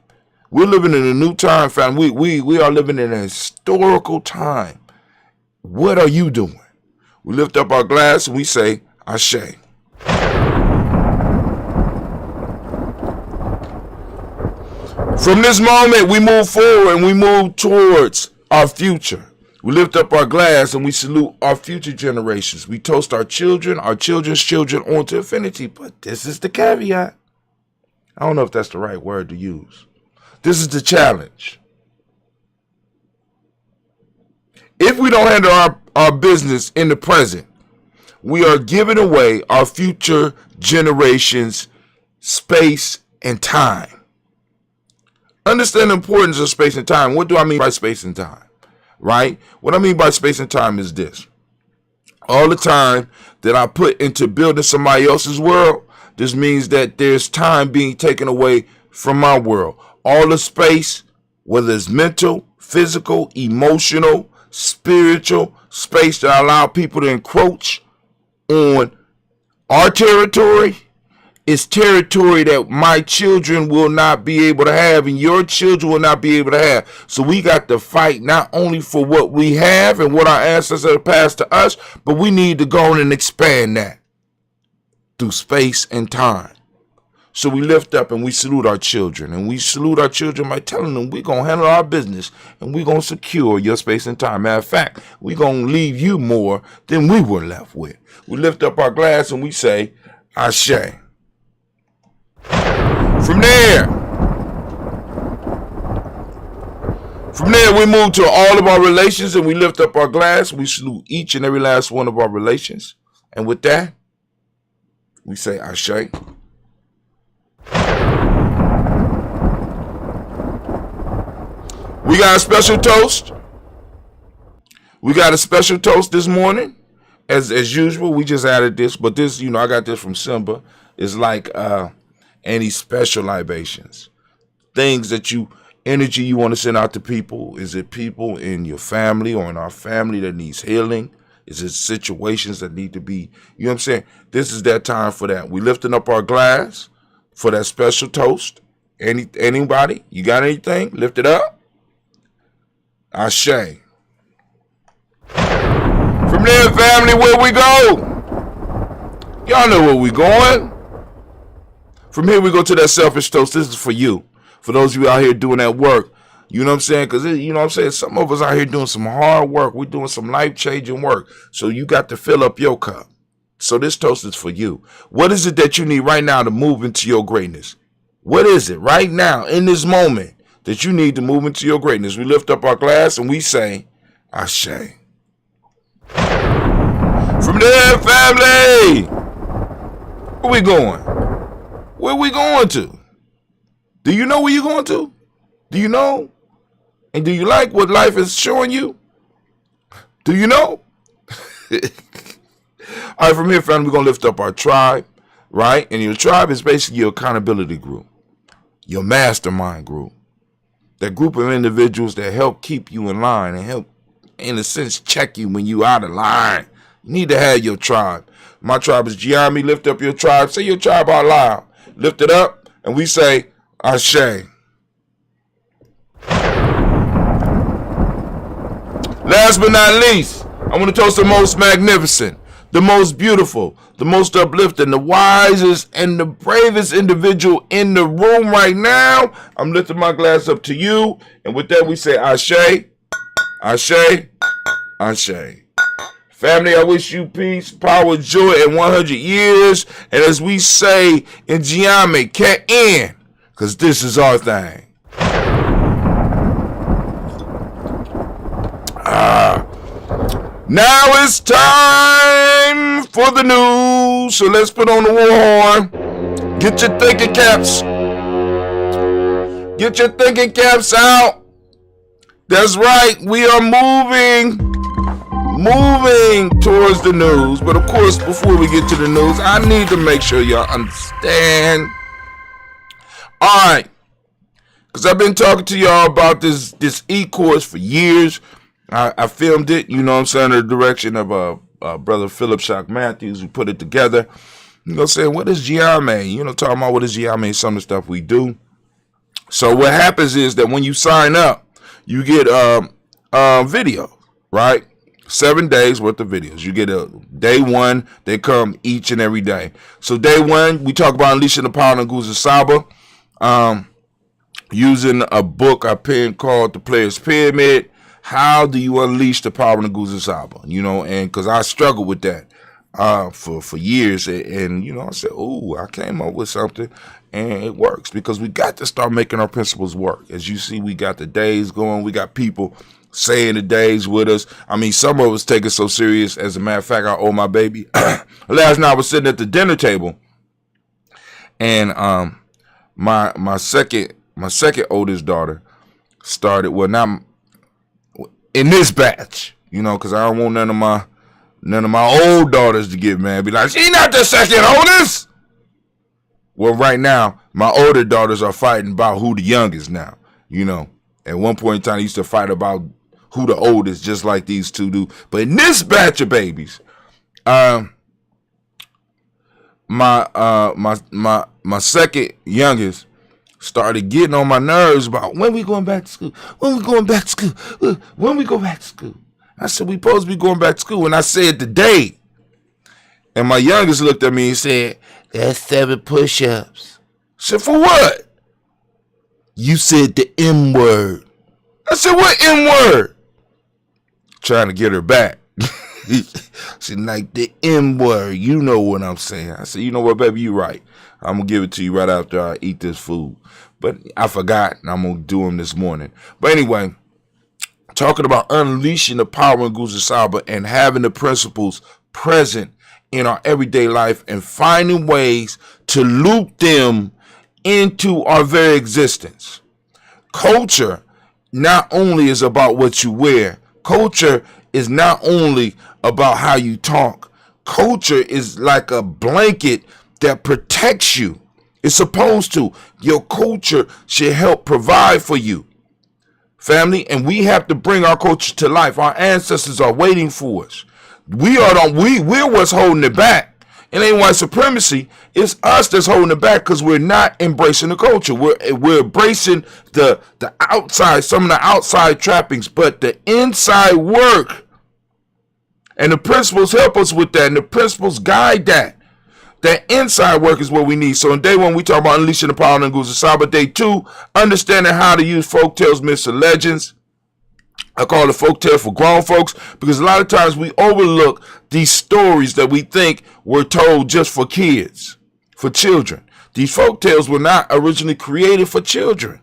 We're living in a new time, family. We are living in a historical time. What are you doing? We lift up our glass and we say, Ashe. From this moment, we move forward and we move towards our future. We lift up our glass and we salute our future generations. We toast our children, our children's children on to infinity. But this is the caveat. I don't know if that's the right word to use. This is the challenge. If we don't handle our business in the present, we are giving away our future generations space and time. Understand the importance of space and time. What do I mean by space and time? Right? What I mean by space and time is this. All the time that I put into building somebody else's world, this means that there's time being taken away from my world. All the space, whether it's mental, physical, emotional, spiritual, space that I allow people to encroach on our territory, is territory that my children will not be able to have and your children will not be able to have. So we got to fight not only for what we have and what our ancestors have passed to us, but we need to go on and expand that through space and time. So we lift up and we salute our children. And we salute our children by telling them we're going to handle our business and we're going to secure your space and time. Matter of fact, we're going to leave you more than we were left with. We lift up our glass and we say, Ashe. From there, we move to all of our relations and we lift up our glass. We salute each and every last one of our relations. And with that, we say Ashe. We got a special toast. We got a special toast this morning. As usual, we just added this, but this, I got this from Simba. It's like any special libations. Things that energy you want to send out to people. Is it people in your family or in our family that needs healing? Is it situations that need to be, you know what I'm saying? This is that time for that. We lifting up our glass for that special toast. Anybody? You got anything? Lift it up. Ashe. From there, family, where we go? Y'all know where we going. From here, we go to that selfish toast. This is for you. For those of you out here doing that work. You know what I'm saying? Because, some of us out here doing some hard work. We're doing some life-changing work. So you got to fill up your cup. So this toast is for you. What is it that you need right now to move into your greatness? What is it right now in this moment that you need to move into your greatness? We lift up our glass and we say, Ashe. From there, family, where we going? Where we going to? Do you know where you're going to? Do you know? And do you like what life is showing you? Do you know? All right, from here, family, we're going to lift up our tribe, right? And your tribe is basically your accountability group, your mastermind group, that group of individuals that help keep you in line and help, in a sense, check you when you out of line. You need to have your tribe. My tribe is Giami. Lift up your tribe. Say your tribe out loud. Lift it up, and we say, Ashe. Last but not least, I want to toast the most magnificent, the most beautiful, the most uplifting, the wisest, and the bravest individual in the room right now. I'm lifting my glass up to you, and with that, we say Ashe, Ashe, Ashe. Family, I wish you peace, power, joy, and 100 years. And as we say in Giame, can't end, because this is our thing. Now it's time for the news. So let's put on the war horn. Get your thinking caps. Get your thinking caps out. That's right. We are moving towards the news. But of course, before we get to the news, I need to make sure y'all understand. All right. Because I've been talking to y'all about this e-course for years. I filmed it, you know what I'm saying, in the direction of brother Philip Shock Matthews, who put it together. You know, saying, what is Giame? You know, talking about what is Giame, some of the stuff we do. So what happens is that when you sign up, you get video, right? 7 days worth of videos. You get a day one, they come each and every day. So day one, we talk about unleashing the power of Nguzo Saba, using a book I penned called The Player's Pyramid. How do you unleash the power of Nguzo Saba? You know, and because I struggled with that for years, and you know, I said, "Oh, I came up with something." And it works because we got to start making our principles work. As you see, we got the days going. We got people saying the days with us. I mean, some of us take it so serious. As a matter of fact, I owe my baby. Last night I was sitting at the dinner table, and my second oldest daughter started. Well, now in this batch, you know, because I don't want none of my old daughters to get mad. Be like, she's not the second oldest. Well, right now, my older daughters are fighting about who the youngest now. You know, at one point in time, they used to fight about who the oldest, just like these two do. But in this batch of babies, my second youngest started getting on my nerves about when we going back to school, when we going back to school, when we go back to school. I said, we supposed to be going back to school. And I said the date. And my youngest looked at me and said, that's 7 push-ups. I said, for what? You said the M word. I said, what M word? Trying to get her back. She like, the M word. You know what I'm saying. I said, you know what, baby, you right. I'm going to give it to you right after I eat this food. But I forgot, and I'm going to do them this morning. But anyway, talking about unleashing the power in Nguzo Saba and having the principles present in our everyday life and finding ways to loop them into our very existence. Culture not only is about what you wear. Culture is not only about how you talk. Culture is like a blanket that protects you. It's supposed to. Your culture should help provide for you, family, and we have to bring our culture to life. Our ancestors are waiting for us. We're what's holding it back. It ain't white supremacy. It's us that's holding it back because we're not embracing the culture. We're embracing the outside, some of the outside trappings, but the inside work and the principles help us with that, and the principles guide that. That inside work is what we need. So in day one, we talk about unleashing the power of Nguzo Saba. Day two, understanding how to use folk tales, myths, and legends. I call it folktale for grown folks because a lot of times we overlook these stories that we think were told just for kids, for children. These folktales were not originally created for children.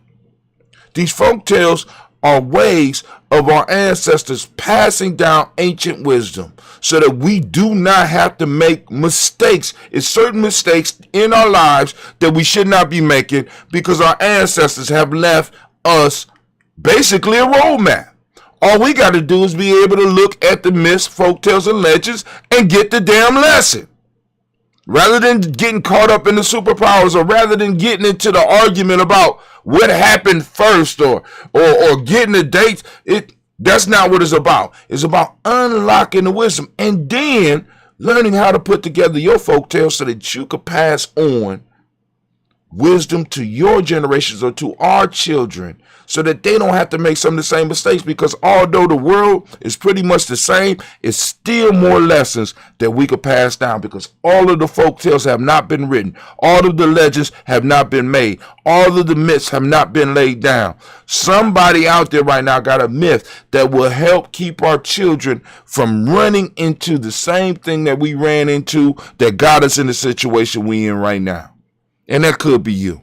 These folktales are ways of our ancestors passing down ancient wisdom so that we do not have to make mistakes. It's certain mistakes in our lives that we should not be making because our ancestors have left us basically a roadmap. All we got to do is be able to look at the myths, folktales, and legends and get the damn lesson. Rather than getting caught up in the superpowers, or rather than getting into the argument about what happened first or getting the dates, that's not what it's about. It's about unlocking the wisdom and then learning how to put together your folktale so that you could pass on wisdom to your generations or to our children so that they don't have to make some of the same mistakes, because although the world is pretty much the same, it's still more lessons that we could pass down because all of the folk tales have not been written. All of the legends have not been made. All of the myths have not been laid down. Somebody out there right now got a myth that will help keep our children from running into the same thing that we ran into that got us in the situation we in right now. And that could be you.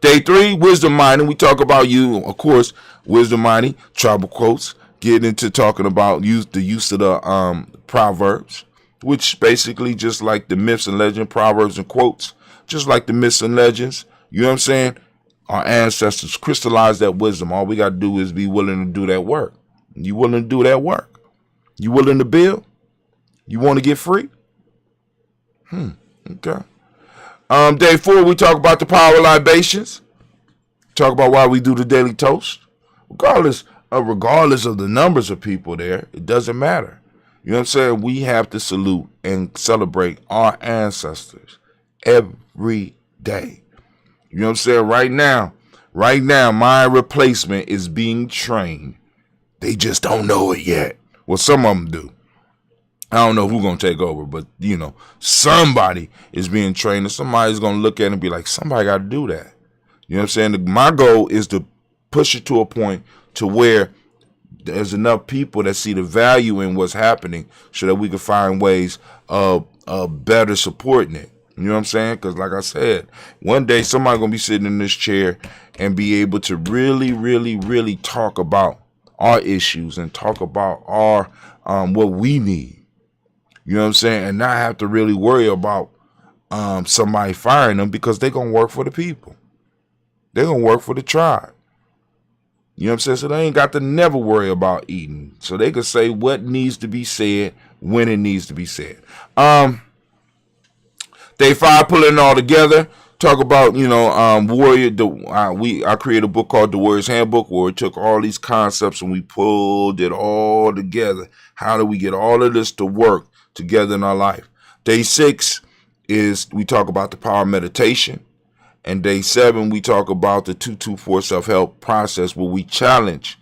Day three, wisdom mining. We talk about you, of course, wisdom mining, tribal quotes, getting into talking about the use of the proverbs, which basically just like the myths and legends, proverbs and quotes, just like the myths and legends. You know what I'm saying? Our ancestors crystallized that wisdom. All we got to do is be willing to do that work. You willing to do that work? You willing to build? You want to get free? Okay. Day four, we talk about the power of libations. Talk about why we do the daily toast. Regardless of the numbers of people there, it doesn't matter. You know what I'm saying? We have to salute and celebrate our ancestors every day. You know what I'm saying? Right now, my replacement is being trained. They just don't know it yet. Well, some of them do. I don't know who's going to take over, but, somebody is being trained, and somebody's going to look at it and be like, somebody got to do that. You know what I'm saying? My goal is to push it to a point to where there's enough people that see the value in what's happening so that we can find ways of better supporting it. You know what I'm saying? Because like I said, one day somebody's going to be sitting in this chair and be able to really, really, really talk about our issues and talk about our what we need. You know what I'm saying? And not have to really worry about somebody firing them because they're going to work for the people. They're going to work for the tribe. You know what I'm saying? So they ain't got to never worry about eating. So they can say what needs to be said when it needs to be said. Day 5, pulling it all together. Talk about, Warrior. I created a book called The Warrior's Handbook, where we took all these concepts and we pulled it all together. How do we get all of this to work together in our life? Day 6 is we talk about the power of meditation. And day 7, we talk about the 224 self-help process, where we challenge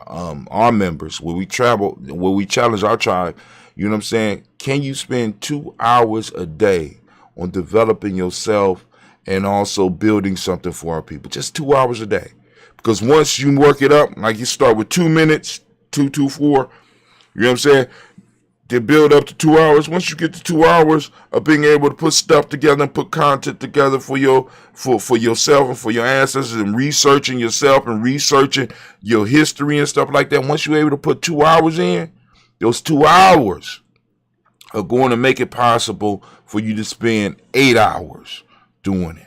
our members, where we challenge our tribe. You know what I'm saying? Can you spend 2 hours a day on developing yourself and also building something for our people? Just 2 hours a day. Because once you work it up, like you start with 2 minutes, 224, you know what I'm saying? They build up to 2 hours. Once you get to 2 hours of being able to put stuff together and put content together for yourself and for your ancestors, and researching yourself and researching your history and stuff like that, once you're able to put 2 hours in, those 2 hours are going to make it possible for you to spend 8 hours doing it.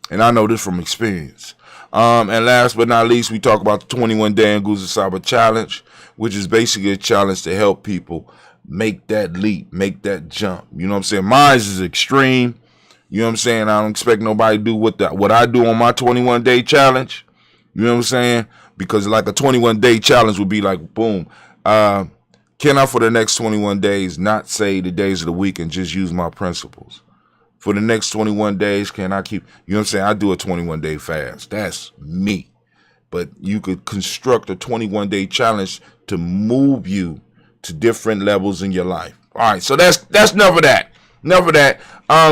And I know this from experience. And last but not least, we talk about the 21-day Nguzo Saba Challenge, which is basically a challenge to help people make that leap, make that jump. You know what I'm saying? Mine is extreme. You know what I'm saying? I don't expect nobody to do what I do on my 21-day challenge. You know what I'm saying? Because like a 21-day challenge would be like, boom, can I for the next 21 days not say the days of the week and just use my principles? For the next 21 days, can I keep, you know what I'm saying? I do a 21-day fast. That's me. But you could construct a 21-day challenge to move you to different levels in your life. All right, so that's enough of that. Enough of that.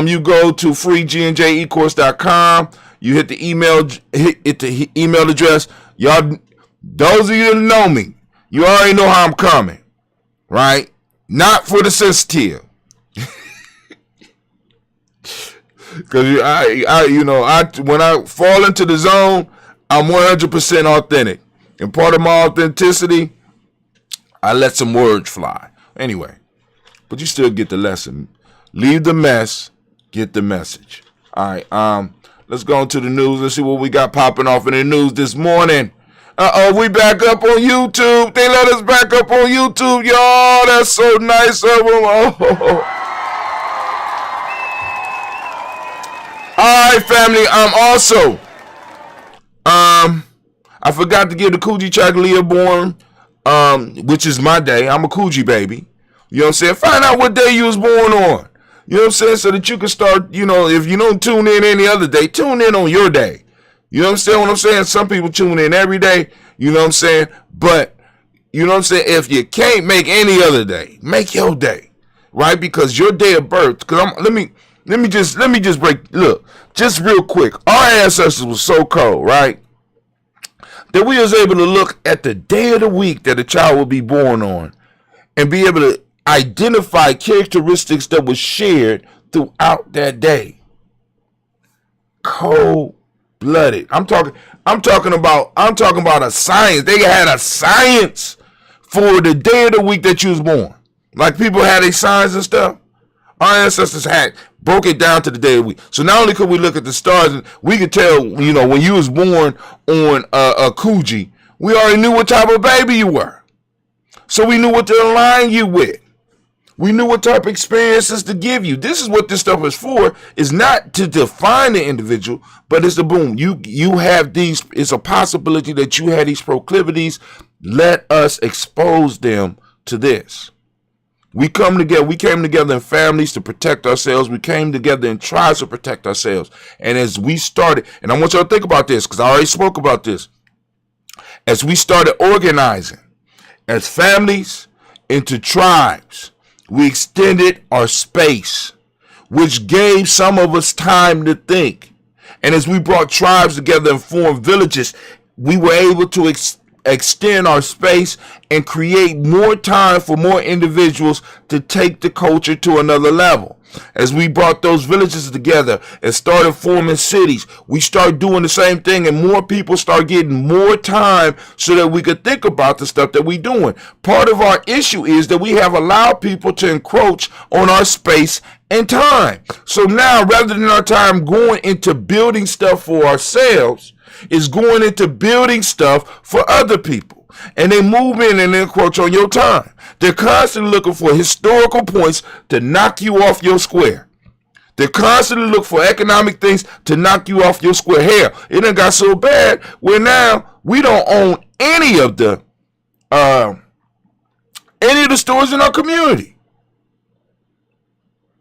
You go to freegnjecourse.com. You hit the email address. Y'all, those of you that know me, you already know how I'm coming, right? Not for the sensitive. Because when I fall into the zone, I'm 100% authentic. And part of my authenticity, I let some words fly. Anyway, but you still get the lesson. Leave the mess, get the message. All right, let's go into the news. Let's see what we got popping off in the news this morning. We back up on YouTube. They let us back up on YouTube, y'all. That's so nice of them. Oh. All right, family. Also, I forgot to give the Kujichagulia born, which is my day. I'm a Kuji baby. You know what I'm saying? Find out what day you was born on. You know what I'm saying? So that you can start, if you don't tune in any other day, tune in on your day. You know what I'm saying? Some people tune in every day. You know what I'm saying? But, you know what I'm saying? If you can't make any other day, make your day. Right? Because your day of birth, because let me just break, look, just real quick. Our ancestors were so cold, right? That we was able to look at the day of the week that a child will be born on and be able to identify characteristics that were shared throughout that day. Cold-blooded. I'm talking about a science. They had a science for the day of the week that you was born. Like people had a signs and stuff. Our ancestors broke it down to the day of the week. So not only could we look at the stars, and we could tell, when you was born on a Kuji, we already knew what type of baby you were. So we knew what to align you with. We knew what type of experiences to give you. This is what this stuff is for. It's not to define the individual, but it's the boom. You have these, it's a possibility that you had these proclivities. Let us expose them to this. We came together in families to protect ourselves. We came together in tribes to protect ourselves. And as we started, and I want y'all to think about this, because I already spoke about this. As we started organizing as families, into tribes. We extended our space, which gave some of us time to think. And as we brought tribes together and formed villages, we were able to extend our space and create more time for more individuals to take the culture to another level. As we brought those villages together and started forming cities, we started doing the same thing, and more people start getting more time so that we could think about the stuff that we're doing. Part of our issue is that we have allowed people to encroach on our space and time. So now, rather than our time going into building stuff for ourselves, is going into building stuff for other people. And they move in and encroach on your time. They're constantly looking for historical points to knock you off your square. They're constantly looking for economic things to knock you off your square. Hell, it done got so bad where now we don't own any of the stores in our community.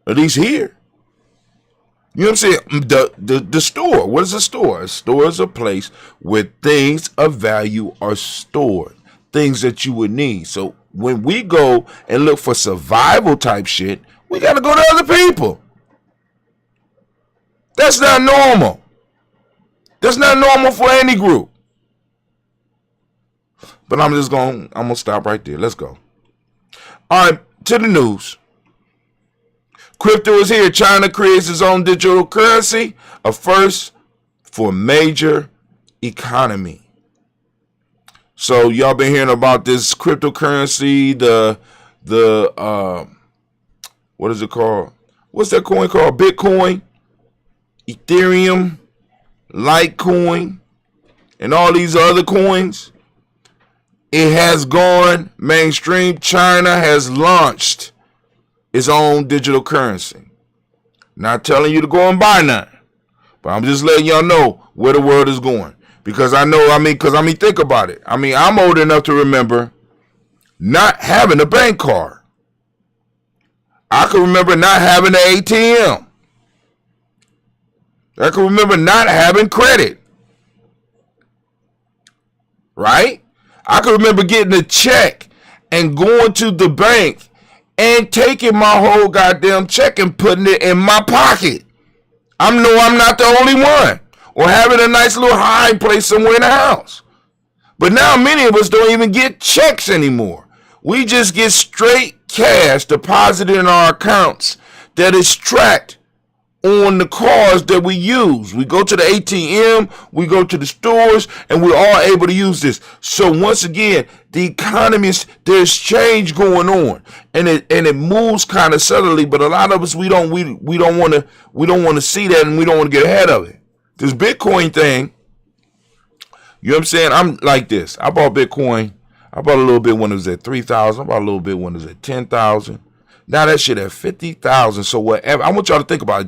At least here. You know what I'm saying? The store. What is a store? A store is a place where things of value are stored. Things that you would need. So when we go and look for survival type shit, we got to go to other people. That's not normal. That's not normal for any group. But I'm going to stop right there. Let's go. All right, to the news. Crypto is here. China creates its own digital currency, a first for a major economy. So y'all been hearing about this cryptocurrency, what is it called? What's that coin called? Bitcoin, Ethereum, Litecoin, and all these other coins. It has gone mainstream. China has launched its own digital currency. Not telling you to go and buy none, but I'm just letting y'all know where the world is going. Because think about it. I'm old enough to remember not having a bank card. I can remember not having an ATM. I can remember not having credit. Right? I can remember getting a check and going to the bank and taking my whole goddamn check and putting it in my pocket. I'm not the only one. Or having a nice little hide place somewhere in the house. But now many of us don't even get checks anymore. We just get straight cash deposited in our accounts that is tracked on the cards that we use. We go to the ATM, we go to the stores, and we're all able to use this. So once again, the economy there's change going on, and it moves kind of subtly. But a lot of us we don't want to see that, and we don't want to get ahead of it. This Bitcoin thing, you know what I'm saying? I'm like this. I bought Bitcoin. I bought a little bit when it was at 3,000. I bought a little bit when it was at 10,000. Now that shit at 50,000. So whatever. I want y'all to think about it.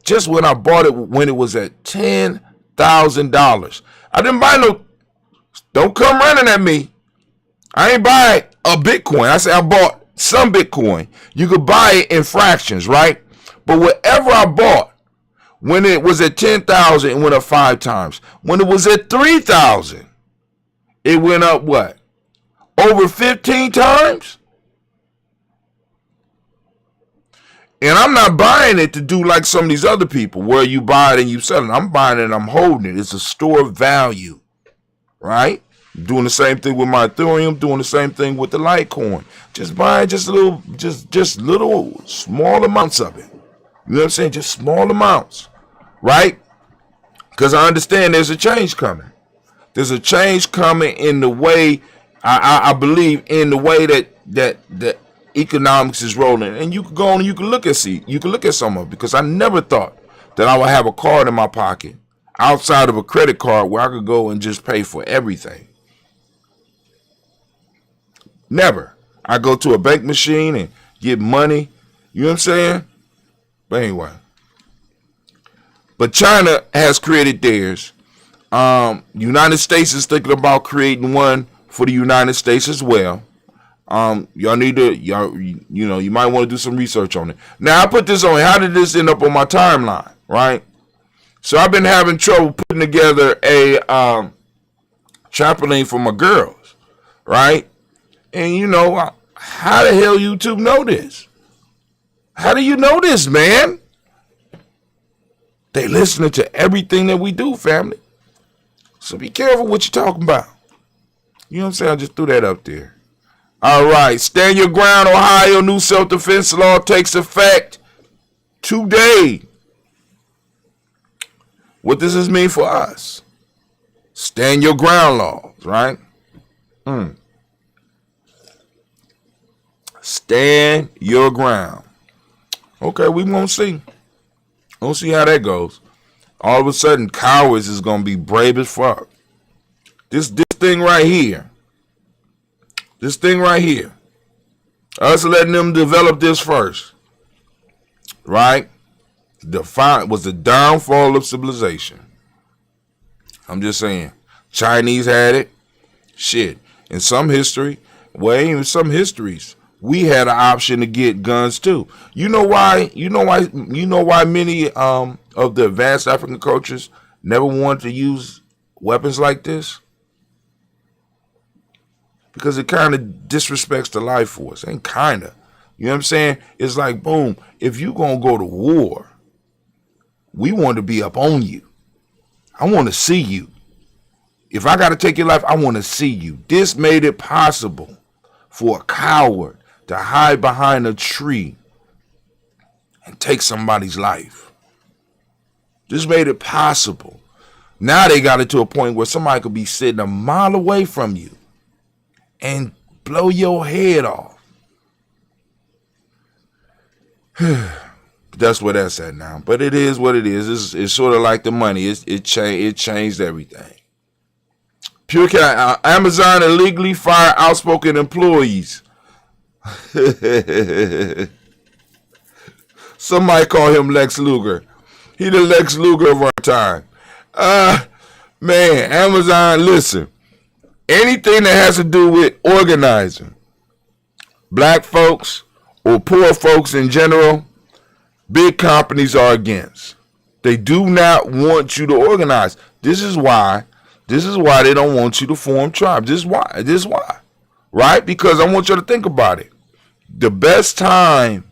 Just when I bought it when it was at $10,000. I didn't buy no. Don't come running at me. I ain't buy a Bitcoin. I say I bought some Bitcoin. You could buy it in fractions, right? But whatever I bought, when it was at 10,000, it went up 5 times. When it was at 3,000, it went up what? Over 15 times? And I'm not buying it to do like some of these other people where you buy it and you sell it. I'm buying it and I'm holding it. It's a store of value, right? I'm doing the same thing with my Ethereum, doing the same thing with the Litecoin. Just buying just little small amounts of it. You know what I'm saying? Just small amounts, right? Because I understand there's a change coming. There's a change coming in the way, I believe, in the way that economics is rolling. And you can go on and you can look at some of it. Because I never thought that I would have a card in my pocket outside of a credit card where I could go and just pay for everything. Never. I go to a bank machine and get money. You know what I'm saying? But anyway, but China has created theirs. United States is thinking about creating one for the United States as well. Y'all need to, you might want to do some research on it. Now I put this on. How did this end up on my timeline? Right. So I've been having trouble putting together a trampoline for my girls. Right. And How the hell YouTube know this? How do you know this, man? They listening to everything that we do, family. So be careful what you're talking about. You know what I'm saying? I just threw that up there. All right. Stand your ground, Ohio. New self-defense law takes effect today. What does this mean for us? Stand your ground laws, right? Stand your ground. Okay, we won't see. We'll see how that goes. All of a sudden, cowards is going to be brave as fuck. This thing right here. This thing right here. Us letting them develop this first. Right? Was the downfall of civilization. I'm just saying. Chinese had it. Shit. In some history, well, even some histories, we had an option to get guns too. You know why? You know why many of the advanced African cultures never wanted to use weapons like this? Because it kind of disrespects the life force. Ain't kind of. You know what I'm saying? It's like, boom, if you going to go to war, we want to be up on you. I want to see you. If I got to take your life, I want to see you. This made it possible for a coward to hide behind a tree and take somebody's life. This made it possible. Now they got it to a point where somebody could be sitting a mile away from you and blow your head off. That's where that's at now. But it is what it is. It's sort of like the money. It changed everything. Pure Cat, Amazon illegally fired outspoken employees. Somebody call him Lex Luger. He the Lex Luger of our time. Man, Amazon, listen. Anything that has to do with organizing black folks or poor folks in general, big companies are against. They do not want you to organize. This is why they don't want you to form tribes. This is why. Right? Because I want you to think about it. The best time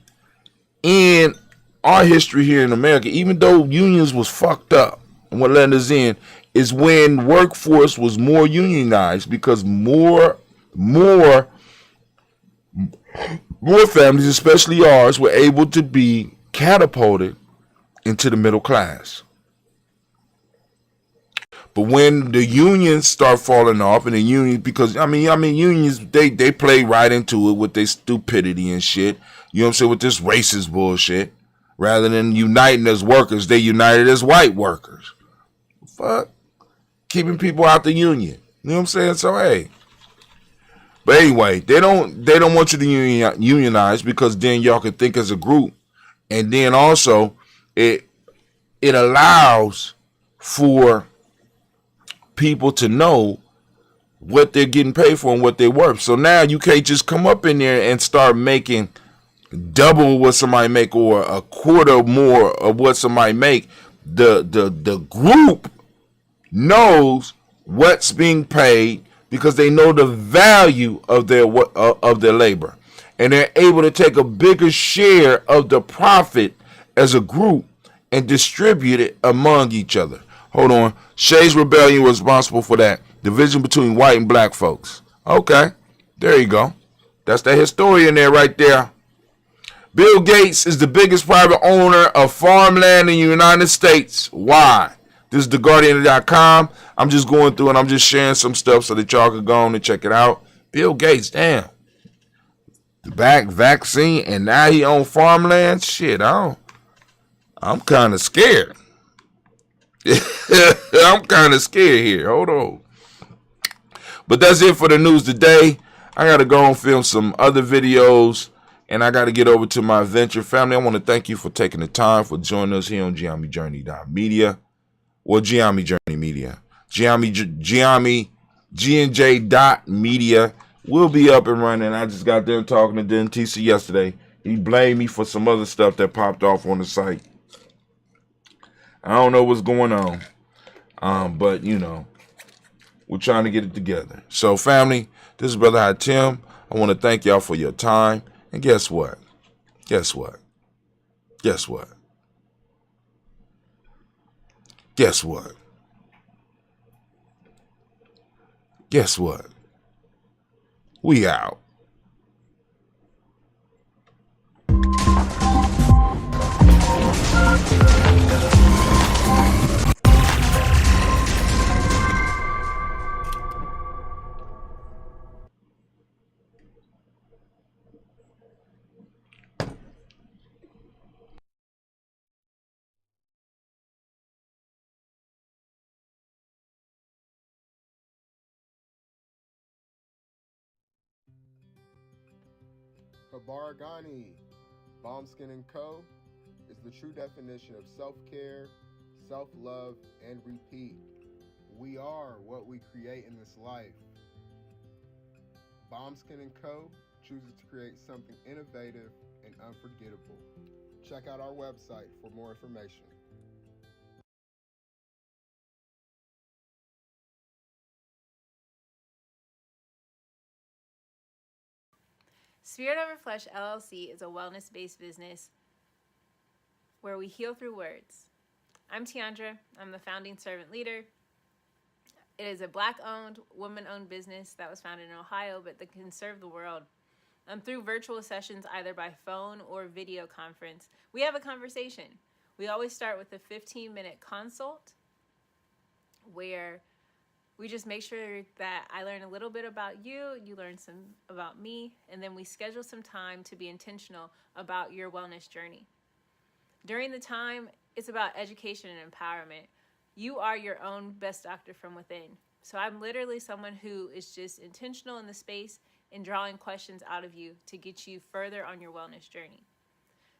in our history here in America, even though unions was fucked up and what let us in, is when workforce was more unionized, because more families, especially ours, were able to be catapulted into the middle class. But when the unions start falling off, and the union, because I mean unions, they play right into it with their stupidity and shit. You know what I'm saying? With this racist bullshit. Rather than uniting as workers, they united as white workers. Fuck. Keeping people out the union. You know what I'm saying? So hey. But anyway, they don't want you to unionize, because then y'all can think as a group. And then also it allows for people to know what they're getting paid for and what they're worth. So now you can't just come up in there and start making double what somebody make or a quarter more of what somebody make. The group knows what's being paid because they know the value of their labor, and they're able to take a bigger share of the profit as a group and distribute it among each other. Hold on. Shay's Rebellion was responsible for that. Division between white and black folks. Okay. There you go. That's the historian there right there. Bill Gates is the biggest private owner of farmland in the United States. Why? This is TheGuardian.com. I'm just going through and I'm just sharing some stuff so that y'all can go on and check it out. Bill Gates, damn. The vaccine, and now he owns farmland? Shit, I'm kind of scared. I'm kind of scared here. Hold on. But that's it for the news today. I got to go and film some other videos, and I got to get over to my venture family. I want to thank you for taking the time for joining us here on GiamiJourney.media or Giami Journey Media. Giami GNJ.media will be up and running. I just got done talking to Den TC yesterday. He blamed me for some other stuff that popped off on the site. I don't know what's going on, but, you know, we're trying to get it together. So, family, this is Brother Hatim. I want to thank y'all for your time. And guess what? Guess what? Guess what? Guess what? Guess what? We out. Kujichagulia, Bomb Skin & Co. is the true definition of self-care, self-love, and repeat. We are what we create in this life. Bomb Skin & Co. chooses to create something innovative and unforgettable. Check out our website for more information. Spirit Over Flesh LLC is a wellness-based business where we heal through words. I'm Tiandra. I'm the founding servant leader. It is a Black-owned, woman-owned business that was founded in Ohio, but that can serve the world. Through virtual sessions, either by phone or video conference, we have a conversation. We always start with a 15-minute consult where we just make sure that I learn a little bit about you, you learn some about me, and then we schedule some time to be intentional about your wellness journey. During the time, it's about education and empowerment. You are your own best doctor from within. So I'm literally someone who is just intentional in the space and drawing questions out of you to get you further on your wellness journey.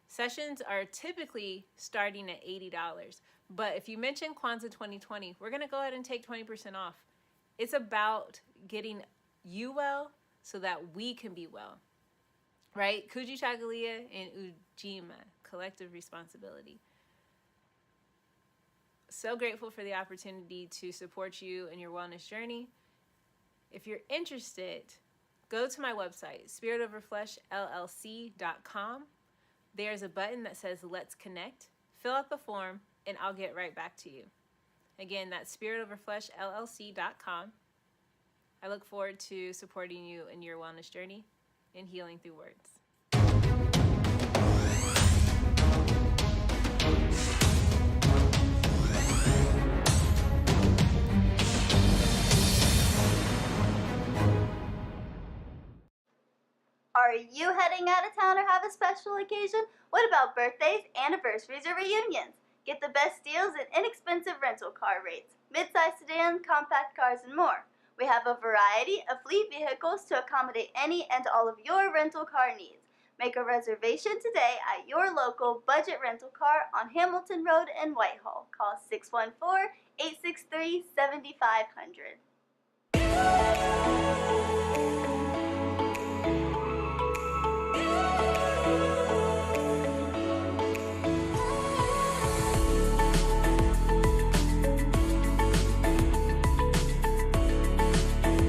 Sessions are typically starting at $80, but if you mention Kwanzaa 2020, we're gonna go ahead and take 20% off. It's about getting you well so that we can be well, right? Kujichagulia and Ujima, collective responsibility. So grateful for the opportunity to support you in your wellness journey. If you're interested, go to my website, spiritoverfleshllc.com. There's a button that says Let's Connect. Fill out the form and I'll get right back to you. Again, that's spiritoverfleshllc.com. I look forward to supporting you in your wellness journey and healing through words. Are you heading out of town or have a special occasion? What about birthdays, anniversaries, or reunions? Get the best deals and inexpensive rental car rates, mid-size sedans, compact cars, and more. We have a variety of fleet vehicles to accommodate any and all of your rental car needs. Make a reservation today at your local budget rental car on Hamilton Road in Whitehall. Call 614-863-7500.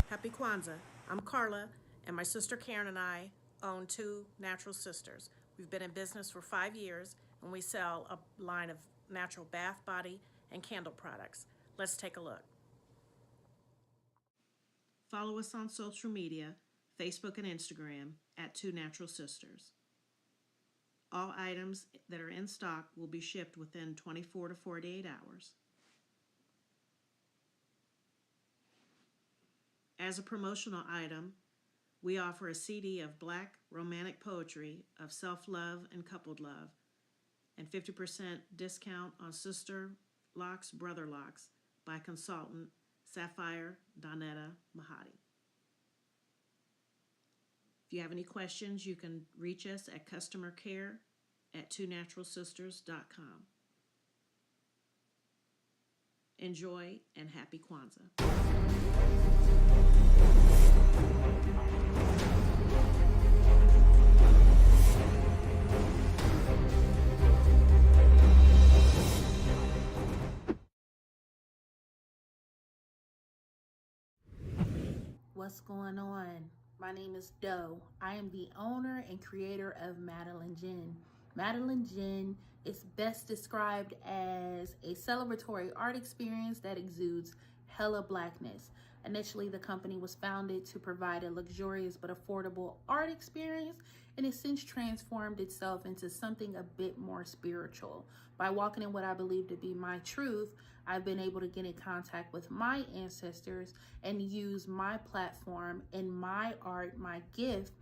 Happy Kwanzaa. I'm Carla, and my sister Karen and I own Two Natural Sisters. We've been in business for 5 years, and we sell a line of natural bath, body, and candle products. Let's take a look. Follow us on social media, Facebook and Instagram, at Two Natural Sisters. All items that are in stock will be shipped within 24 to 48 hours. As a promotional item, we offer a CD of Black romantic poetry of self-love and coupled love, and 50% discount on Sister Locks, Brother Locks by consultant Sapphire Donetta Mahadi. If you have any questions, you can reach us at customercare@twonaturalsisters.com. Enjoy and happy Kwanzaa. What's going on? My name is Doe. I am the owner and creator of Madeline Gin. Madeline Gin is best described as a celebratory art experience that exudes hella blackness. Initially, the company was founded to provide a luxurious but affordable art experience, and it's since transformed itself into something a bit more spiritual. By walking in what I believe to be my truth, I've been able to get in contact with my ancestors and use my platform and my art, my gift,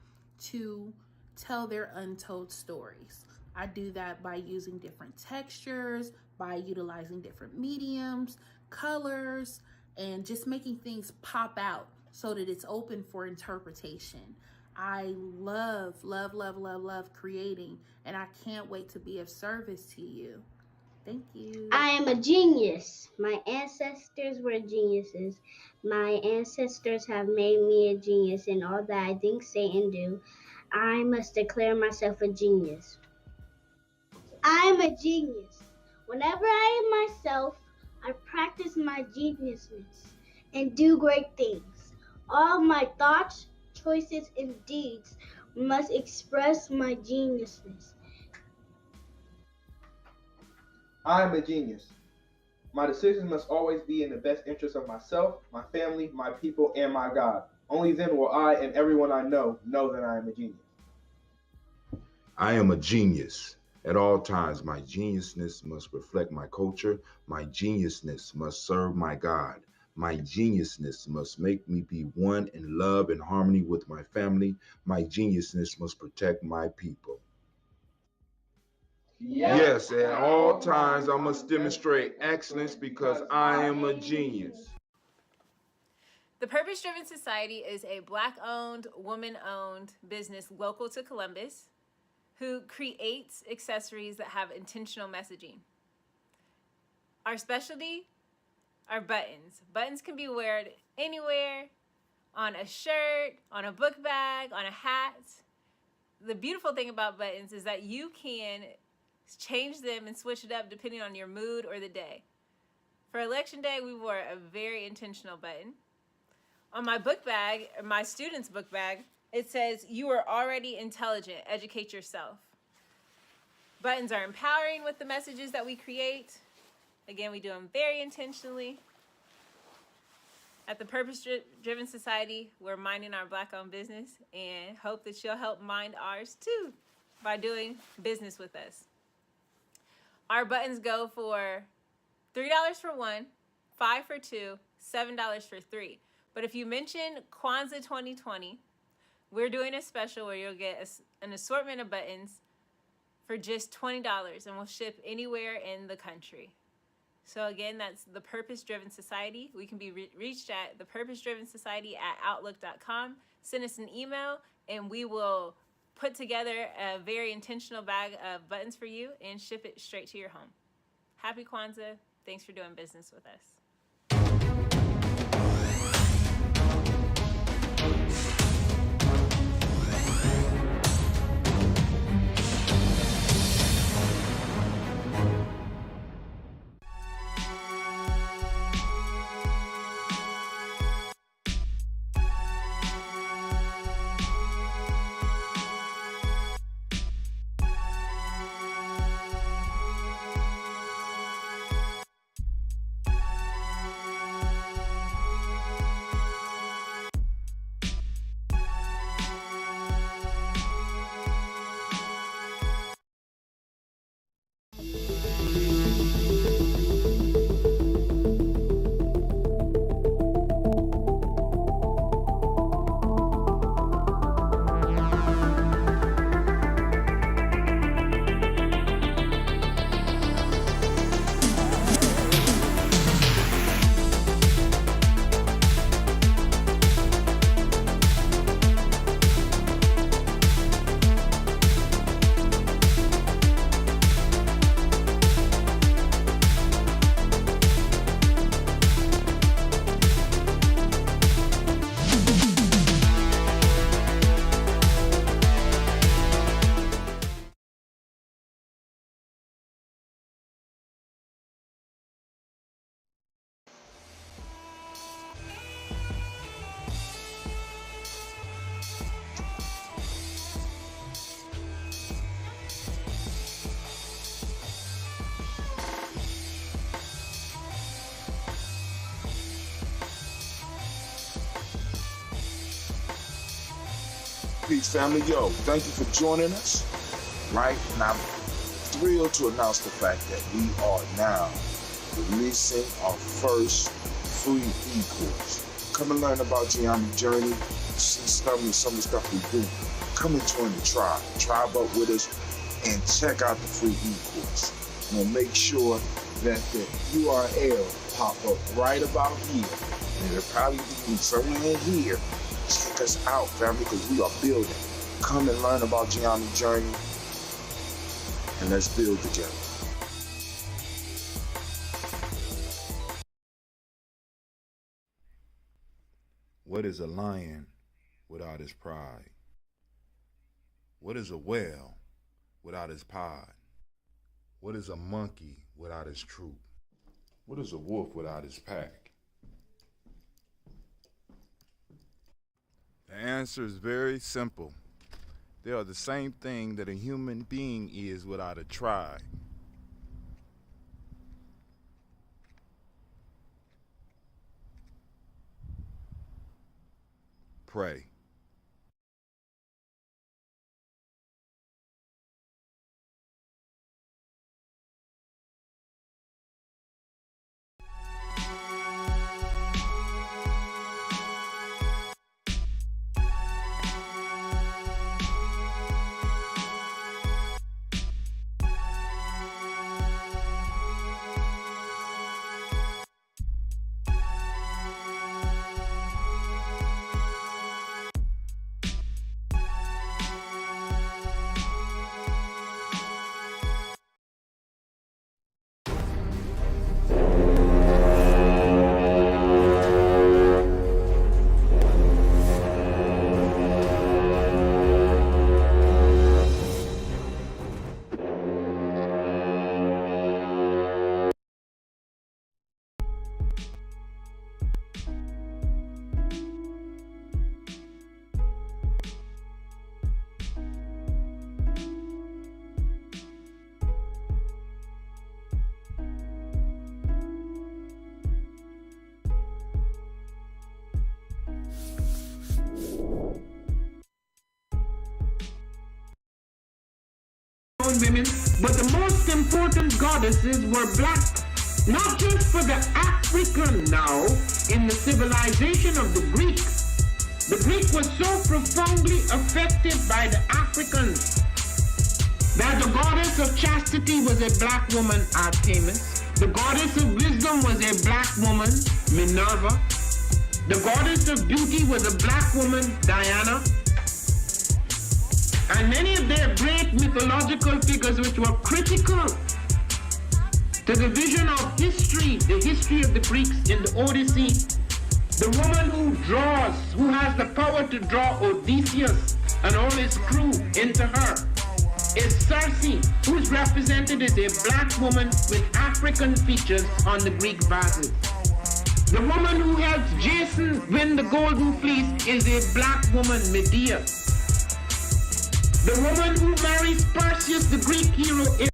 to tell their untold stories. I do that by using different textures, by utilizing different mediums, colors, and just making things pop out so that it's open for interpretation. I love creating, and I can't wait to be of service to you. Thank you. I am a genius. My ancestors were geniuses. My ancestors have made me a genius in all that I think, say, and do. I must declare myself a genius. I am a genius. Whenever I am myself, I practice my geniusness and do great things. All my thoughts, choices, and deeds must express my geniusness. I am a genius. My decisions must always be in the best interest of myself, my family, my people, and my God. Only then will I and everyone I know that I am a genius. I am a genius. At all times, my geniusness must reflect my culture. My geniusness must serve my God. My geniusness must make me be one in love and harmony with my family. My geniusness must protect my people. Yes, at all times, I must demonstrate excellence because I am a genius. The Purpose Driven Society is a Black-owned, woman-owned business local to Columbus who creates accessories that have intentional messaging. Our specialty are buttons. Buttons can be worn anywhere, on a shirt, on a book bag, on a hat. The beautiful thing about buttons is that you can change them and switch it up depending on your mood or the day. For Election Day, we wore a very intentional button. On my book bag, my student's book bag, it says, "You are already intelligent, educate yourself." Buttons are empowering with the messages that we create. Again, we do them very intentionally. At the Purpose Driven Society, we're minding our Black-owned business and hope that you'll help mind ours too by doing business with us. Our buttons go for $3 for one, $5 for two, $7 for three. But if you mention Kwanzaa 2020, we're doing a special where you'll get an assortment of buttons for just $20, and we'll ship anywhere in the country. So again, that's the Purpose Driven Society. We can be reached at thepurposedrivensociety@outlook.com. Send us an email, and we will put together a very intentional bag of buttons for you and ship it straight to your home. Happy Kwanzaa. Thanks for doing business with us. Peace, family. Yo, thank you for joining us. Right? And I'm thrilled to announce the fact that we are now releasing our first free e-course. Come and learn about Geometry Journey, see some of the stuff we do. Come and join the tribe. Tribe up with us and check out the free e-course. We'll make sure that the URL pop up right about here. And it'll probably be somewhere in here. Check us out, family, because we are building. Come and learn about Geometry Journey, and let's build together. What is a lion without his pride? What is a whale without his pod? What is a monkey without his troop? What is a wolf without his pack? The answer is very simple. They are the same thing that a human being is without a tribe. Pray. Women, but the most important goddesses were black, not just for the African now in the civilization of the Greeks. The Greek was so profoundly affected by the Africans that the goddess of chastity was a black woman, Artemis. The goddess of wisdom was a black woman, Minerva. The goddess of beauty was a black woman, Diana. And many of their great mythological figures which were critical to the vision of history, the history of the Greeks in the Odyssey, the woman who draws, who has the power to draw Odysseus and all his crew into her, is Circe, who is represented as a black woman with African features on the Greek vases. The woman who helps Jason win the Golden Fleece is a black woman, Medea. The woman who marries Perseus, the Greek hero, is